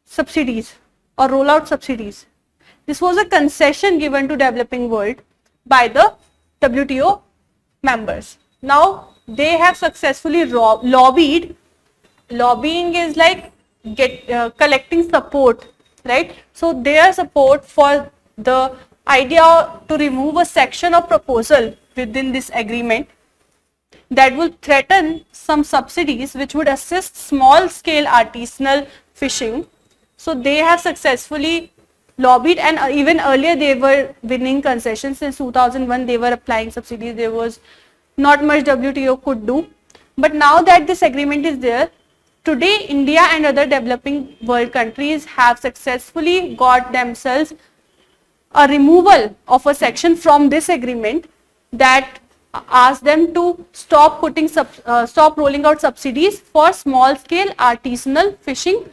subsidies or roll out subsidies. This was a concession given to developing world by the WTO members. Now they have successfully lobbied. Lobbying is like collecting support, right? So their support for the idea to remove a section of proposal within this agreement that will threaten some subsidies which would assist small scale artisanal fishing. So they have successfully lobbied, and even earlier they were winning concessions. Since 2001 they were applying subsidies. There was not much WTO could do, but now that this agreement is there, today India and other developing world countries have successfully got themselves a removal of a section from this agreement that asks them to stop rolling out subsidies for small scale artisanal fishing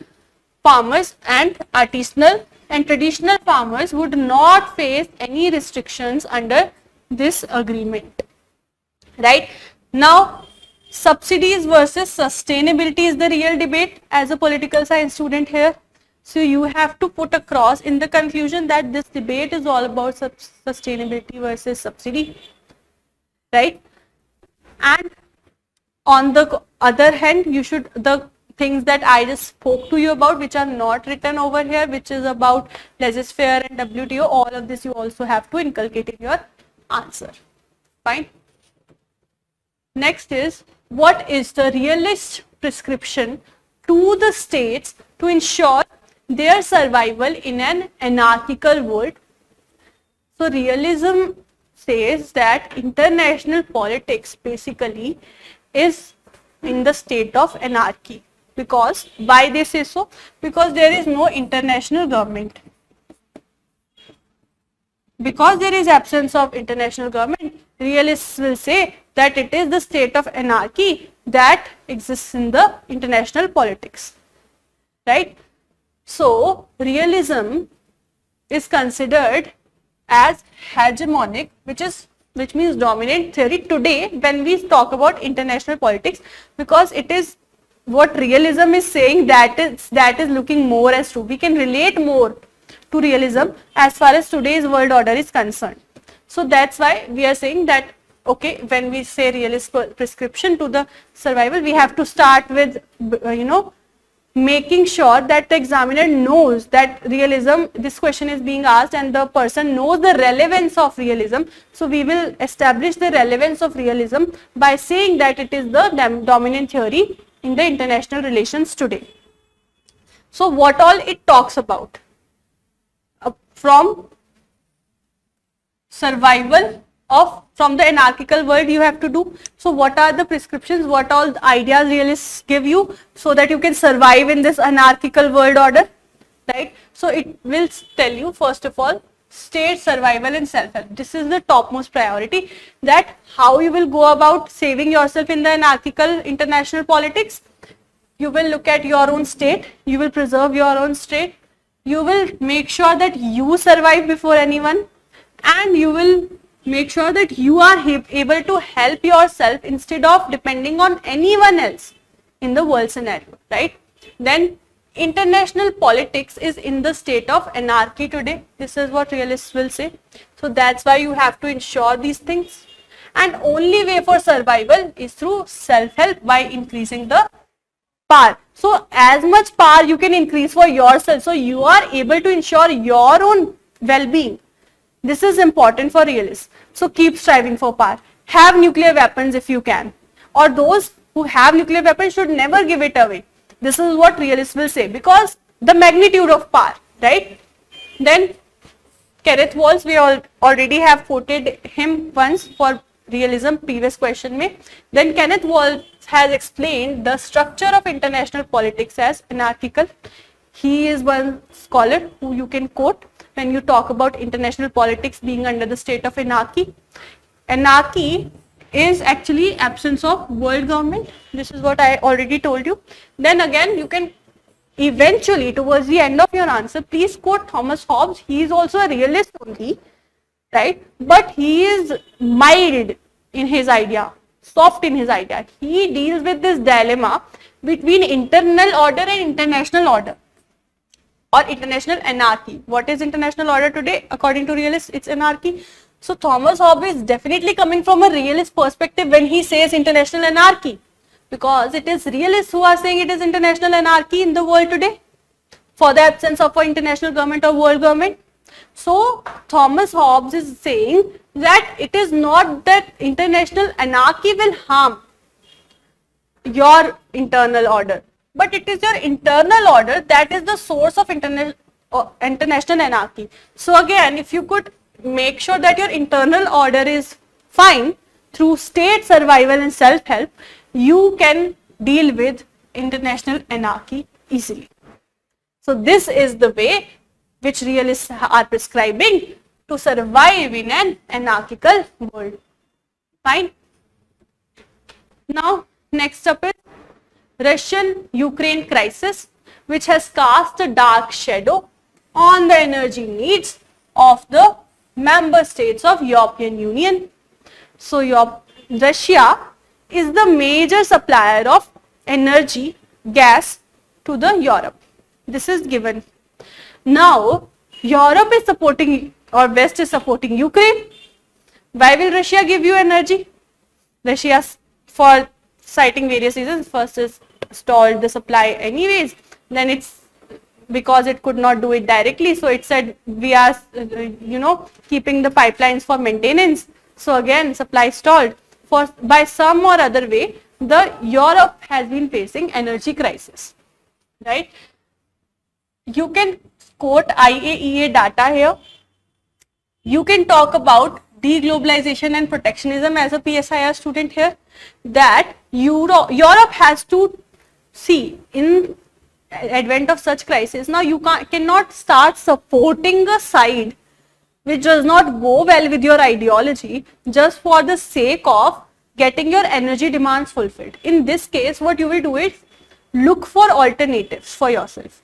farmers, and artisanal and traditional farmers would not face any restrictions under this agreement, right? Now, subsidies versus sustainability is the real debate as a political science student here. So you have to put across in the conclusion that this debate is all about sustainability versus subsidy, right? And on the other hand, you should, the things that I just spoke to you about, which are not written over here, which is about laissez-faire and WTO, all of this you also have to inculcate in your answer. Fine. Next is, what is the realist prescription to the states to ensure their survival in an anarchical world? So realism says that international politics basically is in the state of anarchy. Because, why they say so? Because there is no international government. Because there is absence of international government, realists will say that it is the state of anarchy that exists in the international politics, right? So realism is considered as hegemonic, which means dominant theory today when we talk about international politics, because it is what realism is saying that is looking more as true. We can relate more to realism as far as today's world order is concerned. So that's why we are saying that, okay, when we say realist prescription to the survival, we have to start with, making sure that the examiner knows that realism, this question is being asked and the person knows the relevance of realism. So we will establish the relevance of realism by saying that it is the dominant theory in the international relations today. So what all it talks about? From survival from the anarchical world you have to do. So what are the prescriptions, what all the ideas realists give you so that you can survive in this anarchical world order, right? So it will tell you, first of all, state survival and self-help. This is the topmost priority, that how you will go about saving yourself in the anarchical international politics. You will look at your own state, you will preserve your own state, you will make sure that you survive before anyone, and you will make sure that you are able to help yourself instead of depending on anyone else in the world scenario, right? Then international politics is in the state of anarchy today. This is what realists will say. So that's why you have to ensure these things. And only way for survival is through self-help by increasing the power. So as much power you can increase for yourself, so you are able to ensure your own well-being. This is important for realists. So keep striving for power. Have nuclear weapons if you can. Or those who have nuclear weapons should never give it away. This is what realists will say, because the magnitude of power, right? Then Kenneth Waltz, we already have quoted him once for realism, previous question mein. Then Kenneth Waltz has explained the structure of international politics as anarchical. He is one scholar who you can quote when you talk about international politics being under the state of anarchy. Anarchy is actually absence of world government. This is what I already told you. Then again, you can eventually, towards the end of your answer, please quote Thomas Hobbes. He is also a realist only, right? But he is mild in his idea, soft in his idea. He deals with this dilemma between internal order and international order, or international anarchy. What is international order today? According to realists, it's anarchy. So Thomas Hobbes is definitely coming from a realist perspective when he says international anarchy, because it is realists who are saying it is international anarchy in the world today for the absence of an international government or world government. So Thomas Hobbes is saying that it is not that international anarchy will harm your internal order, but it is your internal order that is the source of international anarchy. So again, if you could make sure that your internal order is fine through state survival and self-help, you can deal with international anarchy easily. So this is the way which realists are prescribing to survive in an anarchical world. Fine. Now next up is Russian-Ukraine crisis, which has cast a dark shadow on the energy needs of the member states of European Union. So Russia is the major supplier of energy, gas to the Europe. This is given. Now Europe is supporting, or West is supporting Ukraine. Why will Russia give you energy? Russia, for citing various reasons, first is stalled the supply anyways, then it's because it could not do it directly, so it said we are keeping the pipelines for maintenance, so again supply stalled. For by some or other way, the Europe has been facing energy crisis, right? You can quote IAEA data here. You can talk about deglobalization and protectionism as a PSIR student here, that Europe has to see in advent of such crisis. Now you cannot start supporting a side which does not go well with your ideology just for the sake of getting your energy demands fulfilled. In this case, what you will do is look for alternatives for yourself.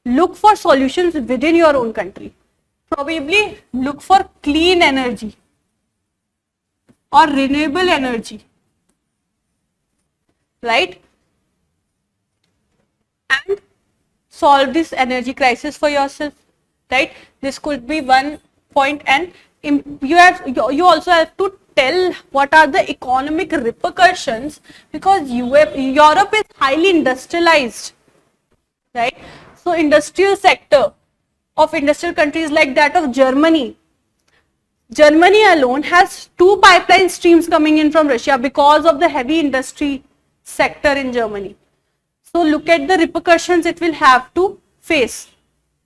Look for solutions within your own country. Probably look for clean energy or renewable energy, right? And solve this energy crisis for yourself, right? This could be one point, and you also have to tell what are the economic repercussions, because Europe is highly industrialized, right? So industrial sector of industrial countries like that of Germany alone has 2 pipeline streams coming in from Russia because of the heavy industry sector in Germany. So look at the repercussions it will have to face,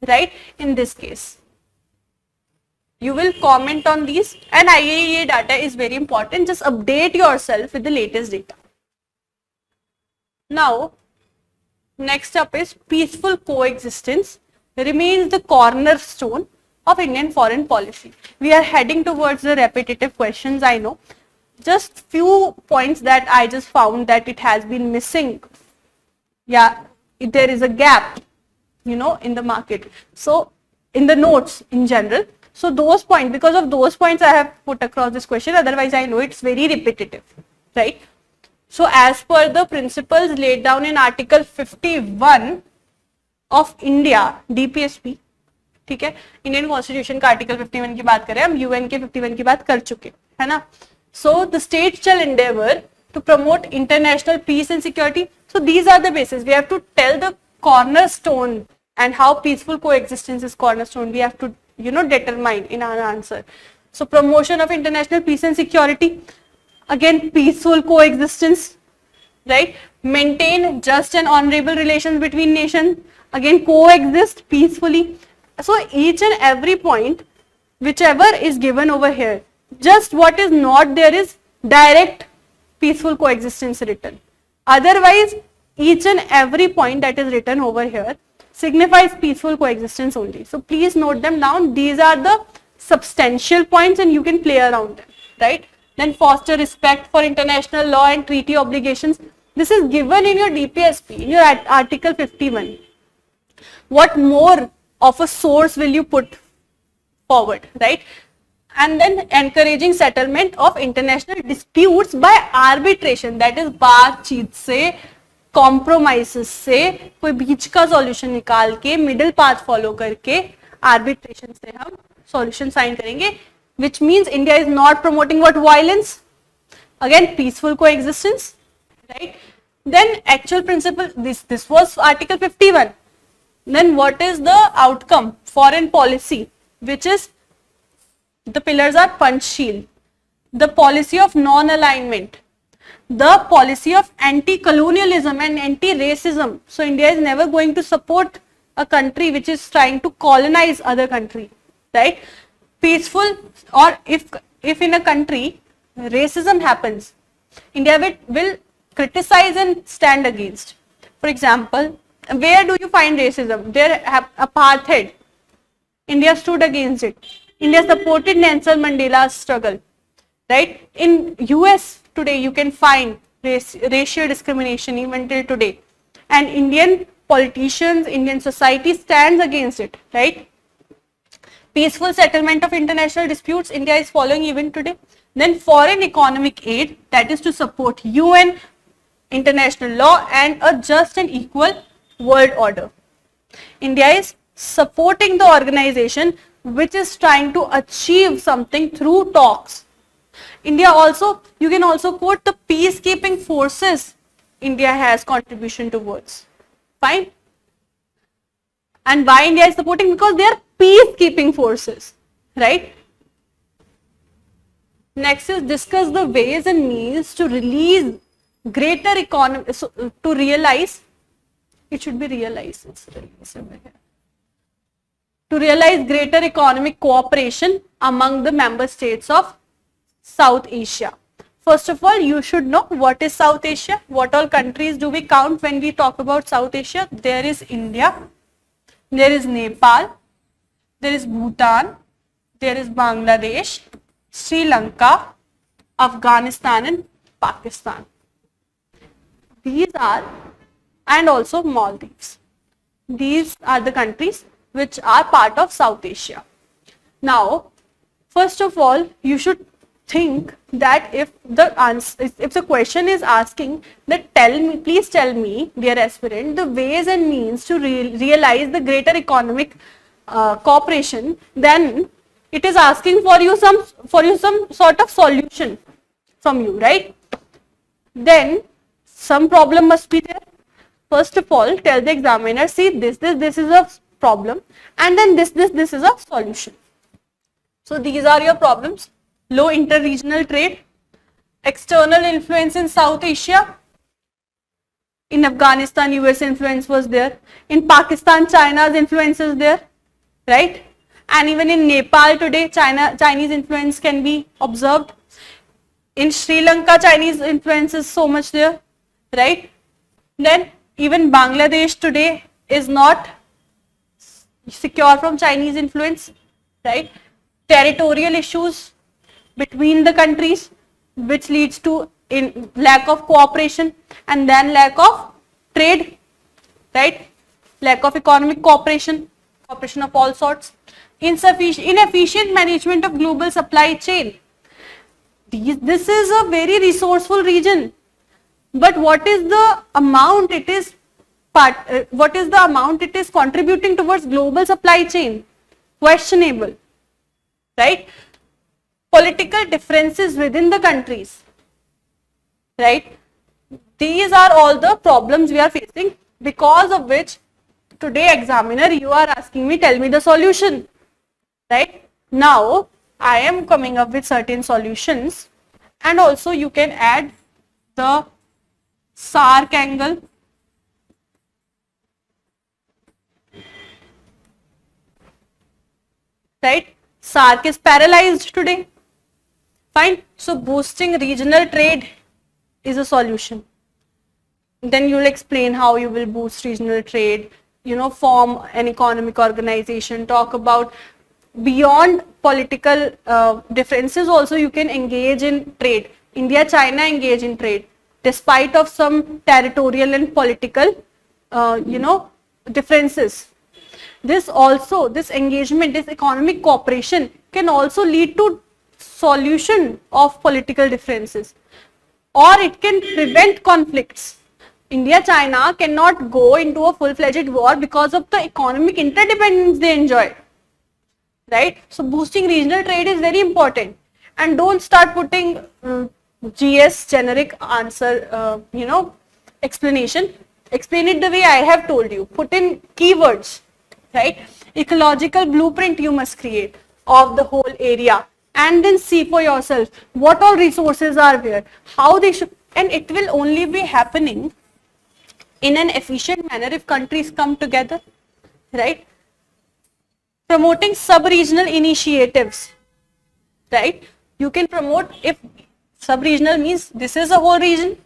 right, in this case. You will comment on these, and IAEA data is very important. Just update yourself with the latest data. Now, next up is peaceful coexistence remains the cornerstone of Indian foreign policy. We are heading towards the repetitive questions, I know. Just few points that I just found that it has been missing. Yeah, there is a gap, you know, in the market. So, in the notes in general. So, those points, because of those points I have put across this question, otherwise I know it's very repetitive, right? So, as per the principles laid down in Article 51 of India, DPSP, ठीक है, Indian constitution का article 51 की बात करें, हम UN के 51 की बात कर चुके है ना. So the state shall endeavor to promote international peace and security. So these are the bases. We have to tell the cornerstone and how peaceful coexistence is cornerstone. We have to, you know, determine in our answer. So promotion of international peace and security. Again, peaceful coexistence, right? Maintain just and honorable relations between nations. Again, coexist peacefully. So each and every point, whichever is given over here, just what is not there is direct peaceful coexistence written. Otherwise, each and every point that is written over here signifies peaceful coexistence only. So please note them down. These are the substantial points and you can play around them, right? Then foster respect for international law and treaty obligations. This is given in your DPSP, in your Article 51. What more of a source will you put forward, right? And then encouraging settlement of international disputes by arbitration, that is बातचीत से, compromises से, कोई बीच का solution निकाल के, middle path follow करके, arbitration से हम solution sign करेंगे, which means India is not promoting what violence, again peaceful coexistence, right? Then actual principle, this was Article 51. Then what is the outcome? Foreign policy, which is the pillars are punch shield, the policy of non-alignment, the policy of anti-colonialism and anti-racism. So India is never going to support a country which is trying to colonize other country, right? Peaceful, or if in a country racism happens, India will criticize and stand against. For example, where do you find racism? There have apartheid. India stood against it. India supported Nelson Mandela's struggle, right? In US today, you can find racial discrimination even till today. And Indian politicians, Indian society stands against it, right? Peaceful settlement of international disputes, India is following even today. Then foreign economic aid, that is to support UN, international law and a just and equal world order. India is supporting the organization which is trying to achieve something through talks. India also, you can also quote the peacekeeping forces India has contribution towards. Fine. And why India is supporting? Because they are peacekeeping forces, right? Next is discuss the ways and means to release greater economy, to realize, it should be realized, it's released over here. To realize greater economic cooperation among the member states of South Asia. First of all, you should know what is South Asia. What all countries do we count when we talk about South Asia? There is India, there is Nepal, there is Bhutan, there is Bangladesh, Sri Lanka, Afghanistan and Pakistan. These are, and also Maldives. These are the countries which are part of South Asia. Now, first of all, you should think that if the question is asking that please tell me, dear aspirant, the ways and means to realize the greater economic cooperation, then it is asking for you some sort of solution from you, right? Then some problem must be there. First of all, tell the examiner, see this is a problem, and then this is a solution. So these are your problems. Low inter-regional trade, external influence in South Asia. In Afghanistan, US influence was there. In Pakistan, China's influence is there, right? and even in Nepal today, Chinese influence can be observed. In Sri Lanka, Chinese influence is so much there, right? Then even Bangladesh today is not secure from Chinese influence, right? Territorial issues between the countries, which leads to lack of cooperation and then lack of trade, right? Lack of economic cooperation of all sorts. Inefficient management of global supply chain. This is a very resourceful region, but what is the amount it is contributing towards global supply chain? Questionable, right? Political differences within the countries, right? These are all the problems we are facing, because of which today examiner you are asking me, tell me the solution, right? Now I am coming up with certain solutions, and also you can add the SARC angle, right? SARC is paralyzed today. Fine. So boosting regional trade is a solution. Then you will explain how you will boost regional trade, form an economic organization, talk about beyond political differences also you can engage in trade. India, China engage in trade despite of some territorial and political, differences. This engagement, this economic cooperation can also lead to solution of political differences, or it can prevent conflicts. India, China cannot go into a full-fledged war because of the economic interdependence they enjoy, right? So boosting regional trade is very important, and don't start putting GS generic answer, explanation. Explain it the way I have told you. Put in keywords, right? Ecological blueprint you must create of the whole area, and then see for yourself what all resources are there, how they should, and it will only be happening in an efficient manner if countries come together, right? Promoting sub-regional initiatives, right? You can promote, if sub-regional means this is a whole region,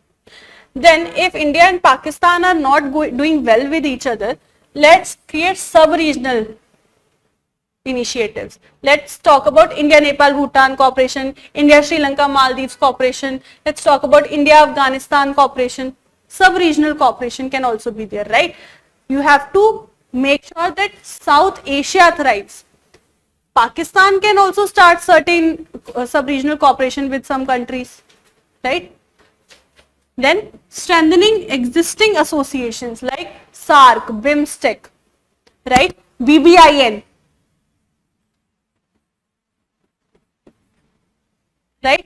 then if India and Pakistan are not doing well with each other, let's create sub-regional initiatives. Let's talk about India, Nepal, Bhutan cooperation, India, Sri Lanka, Maldives cooperation. Let's talk about India, Afghanistan cooperation. Sub-regional cooperation can also be there, right? You have to make sure that South Asia thrives. Pakistan can also start certain sub-regional cooperation with some countries, right? Then strengthening existing associations like SARC, BIMSTEC, right? BBIN, right?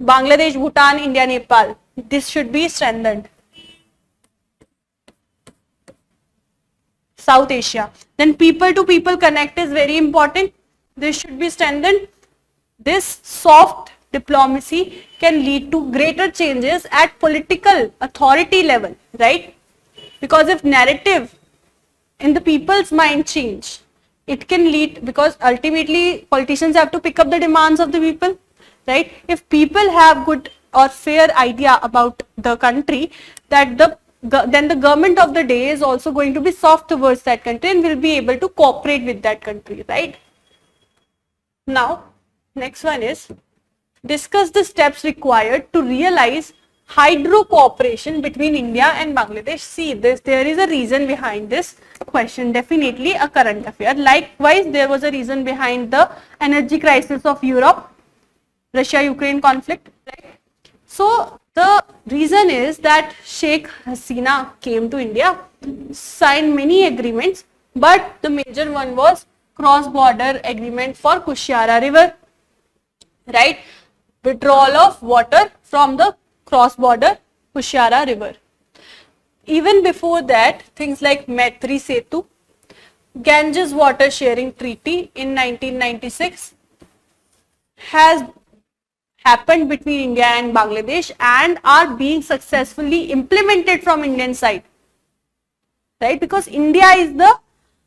Bangladesh, Bhutan, India, Nepal. This should be strengthened. South Asia. Then people to people connect is very important. This should be strengthened. This soft diplomacy can lead to greater changes at political authority level, right? Because if narrative in the people's mind change, it can lead, because ultimately politicians have to pick up the demands of the people, right? If people have good or fair idea about the country, that then the government of the day is also going to be soft towards that country and will be able to cooperate with that country, right? Now, next one is discuss the steps required to realize hydro cooperation between India and Bangladesh. See, there is a reason behind this question, definitely a current affair. Likewise, there was a reason behind the energy crisis of Europe, Russia-Ukraine conflict, right? So, the reason is that Sheikh Hasina came to India, signed many agreements, but the major one was cross-border agreement for Kushiara River, right? Withdrawal of water from the cross-border Kushiara River. Even before that, things like Maitri Setu, Ganges Water Sharing Treaty in 1996 has happened between India and Bangladesh and are being successfully implemented from Indian side, right? Because India is the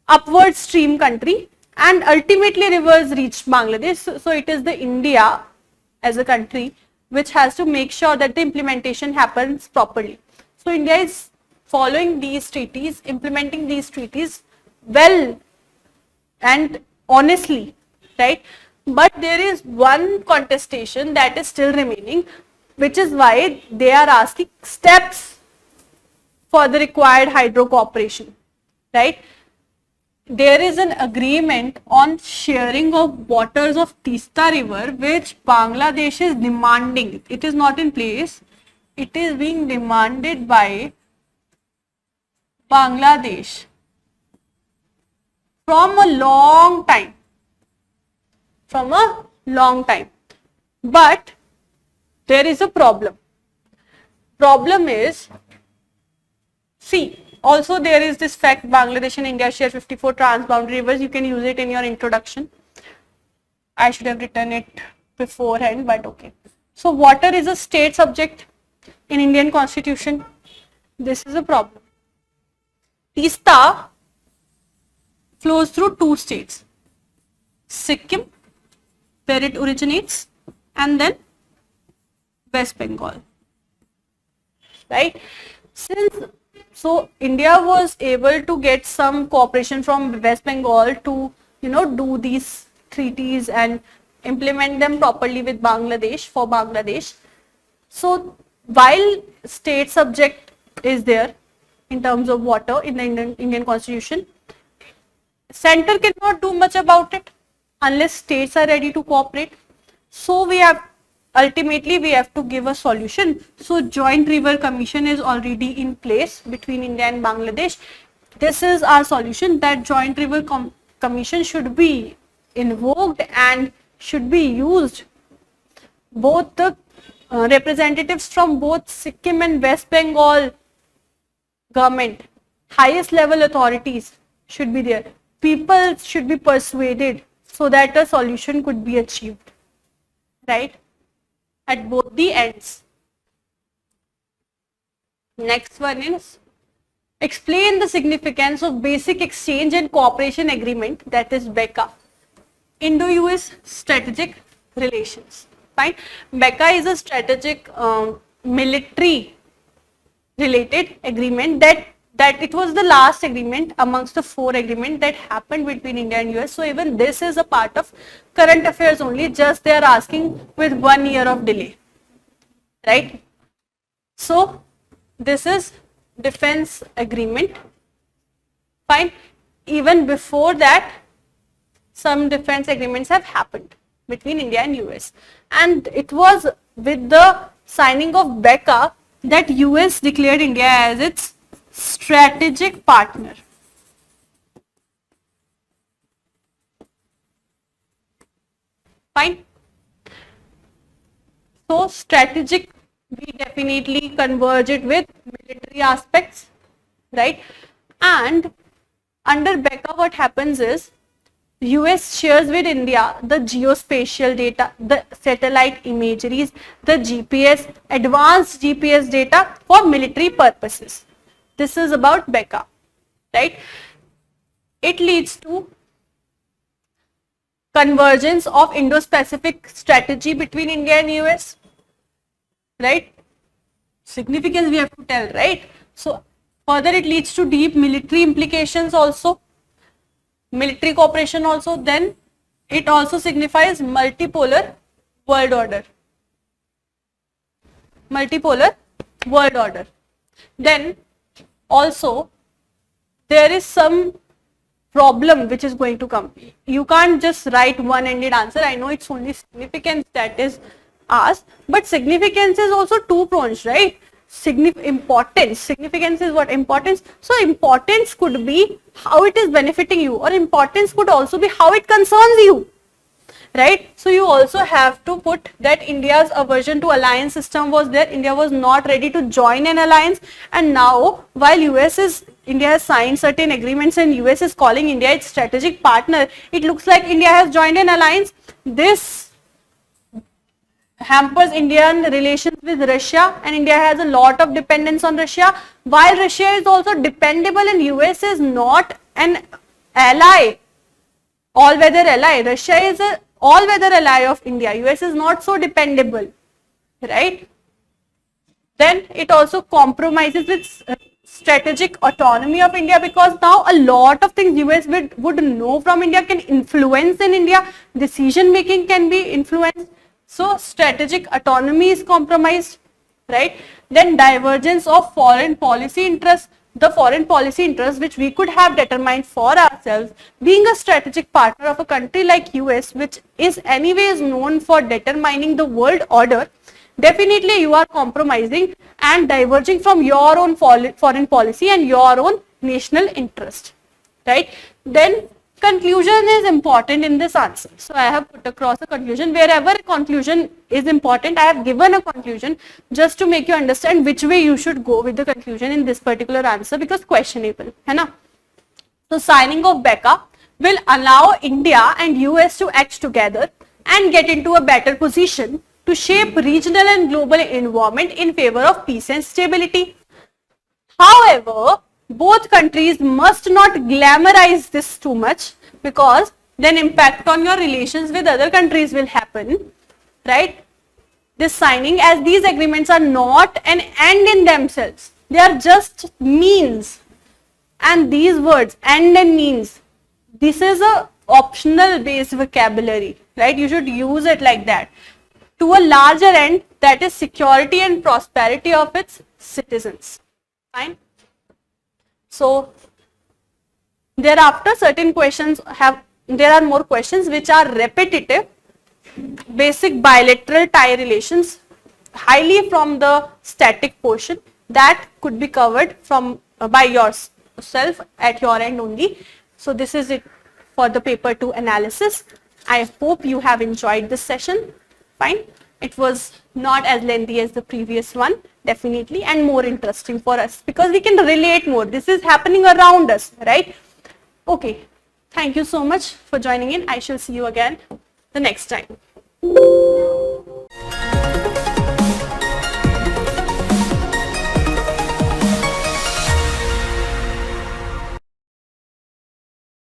upward stream country and ultimately rivers reached Bangladesh. So it is the India as a country which has to make sure that the implementation happens properly. So India is following these treaties, implementing these treaties well and honestly, right? But there is one contestation that is still remaining, which is why they are asking steps for the required hydro cooperation, right? There is an agreement on sharing of waters of Tista river, which Bangladesh is demanding. It is not in place. It is being demanded by Bangladesh from a long time. But there is a problem. Problem is, see, also there is this fact, Bangladesh and India share 54 transboundary rivers. You can use it in your introduction. I should have written it beforehand, but okay. So water is a state subject in Indian constitution. This is a problem. Tista flows through two states, Sikkim, where it originates, and then West Bengal, right? So India was able to get some cooperation from West Bengal to, do these treaties and implement them properly with Bangladesh, for Bangladesh. So while state subject is there in terms of water in the Indian constitution, center cannot do much about it unless states are ready to cooperate. So ultimately we have to give a solution. So Joint River Commission is already in place between India and Bangladesh. This is our solution, that Joint River Commission should be invoked and should be used. Both the representatives from both Sikkim and West Bengal government, highest level authorities should be there. People should be persuaded so that a solution could be achieved, right, at both the ends. Next one is, explain the significance of Basic Exchange and Cooperation Agreement, that is BECA, Indo-US Strategic Relations. Fine. BECA is a strategic military related agreement that it was the last agreement amongst the 4 agreements that happened between India and US. So even this is a part of current affairs only, just they are asking with 1 year of delay, right? So this is defense agreement. Fine. Even before that, some defense agreements have happened between India and US, and it was with the signing of BECA that US declared India as its strategic partner. Fine. So strategic, we definitely converge it with military aspects, right? And under BECA what happens is, US shares with India the geospatial data, the satellite imageries, the GPS, advanced GPS data for military purposes. This is about BECA, right? It leads to convergence of Indo-Pacific strategy between India and US, right? Significance we have to tell, right? So further it leads to deep military implications also, military cooperation also. Then it also signifies multipolar world order. Multipolar world order. Then also there is some problem which is going to come. You can't just write one-ended answer. I know it's only significance that is asked, but significance is also two-pronged, right? Importance. Significance is what? Importance. So importance could be how it is benefiting you, or importance could also be how it concerns you, right? So you also have to put that India's aversion to alliance system was there. India was not ready to join an alliance, and now while India has signed certain agreements and US is calling India its strategic partner, it looks like India has joined an alliance. This hampers Indian relations with Russia, and India has a lot of dependence on Russia, while Russia is also dependable and US is not an ally all-weather ally. Russia is a all-weather ally of India. US is not so dependable, right? Then it also compromises with strategic autonomy of India, because now a lot of things US would know from India, can influence in India, decision making can be influenced. So strategic autonomy is compromised, right? Then divergence of foreign policy interests. The foreign policy interests which we could have determined for ourselves, being a strategic partner of a country like US, which is anyways known for determining the world order, definitely you are compromising and diverging from your own foreign policy and your own national interest, right? Then conclusion is important in this answer. So I have put across a conclusion. Wherever a conclusion is important, I have given a conclusion just to make you understand which way you should go with the conclusion in this particular answer, because questionable, है ना? So signing of BECA will allow India and US to act together and get into a better position to shape regional and global environment in favor of peace and stability. However, both countries must not glamorize this too much, because then impact on your relations with other countries will happen, right? This signing, as these agreements are not an end in themselves, they are just means. And these words, end and means, this is a optional based vocabulary, right? You should use it like that. To a larger end, that is security and prosperity of its citizens. Fine. So thereafter certain questions there are more questions which are repetitive, basic bilateral tie relations, highly from the static portion, that could be covered from by yourself at your end only. So this is it for the paper 2 analysis. I hope you have enjoyed this session. Fine. It was not as lengthy as the previous one, definitely, and more interesting for us because we can relate more. This is happening around us, right? Okay. Thank you so much for joining in. I shall see you again the next time.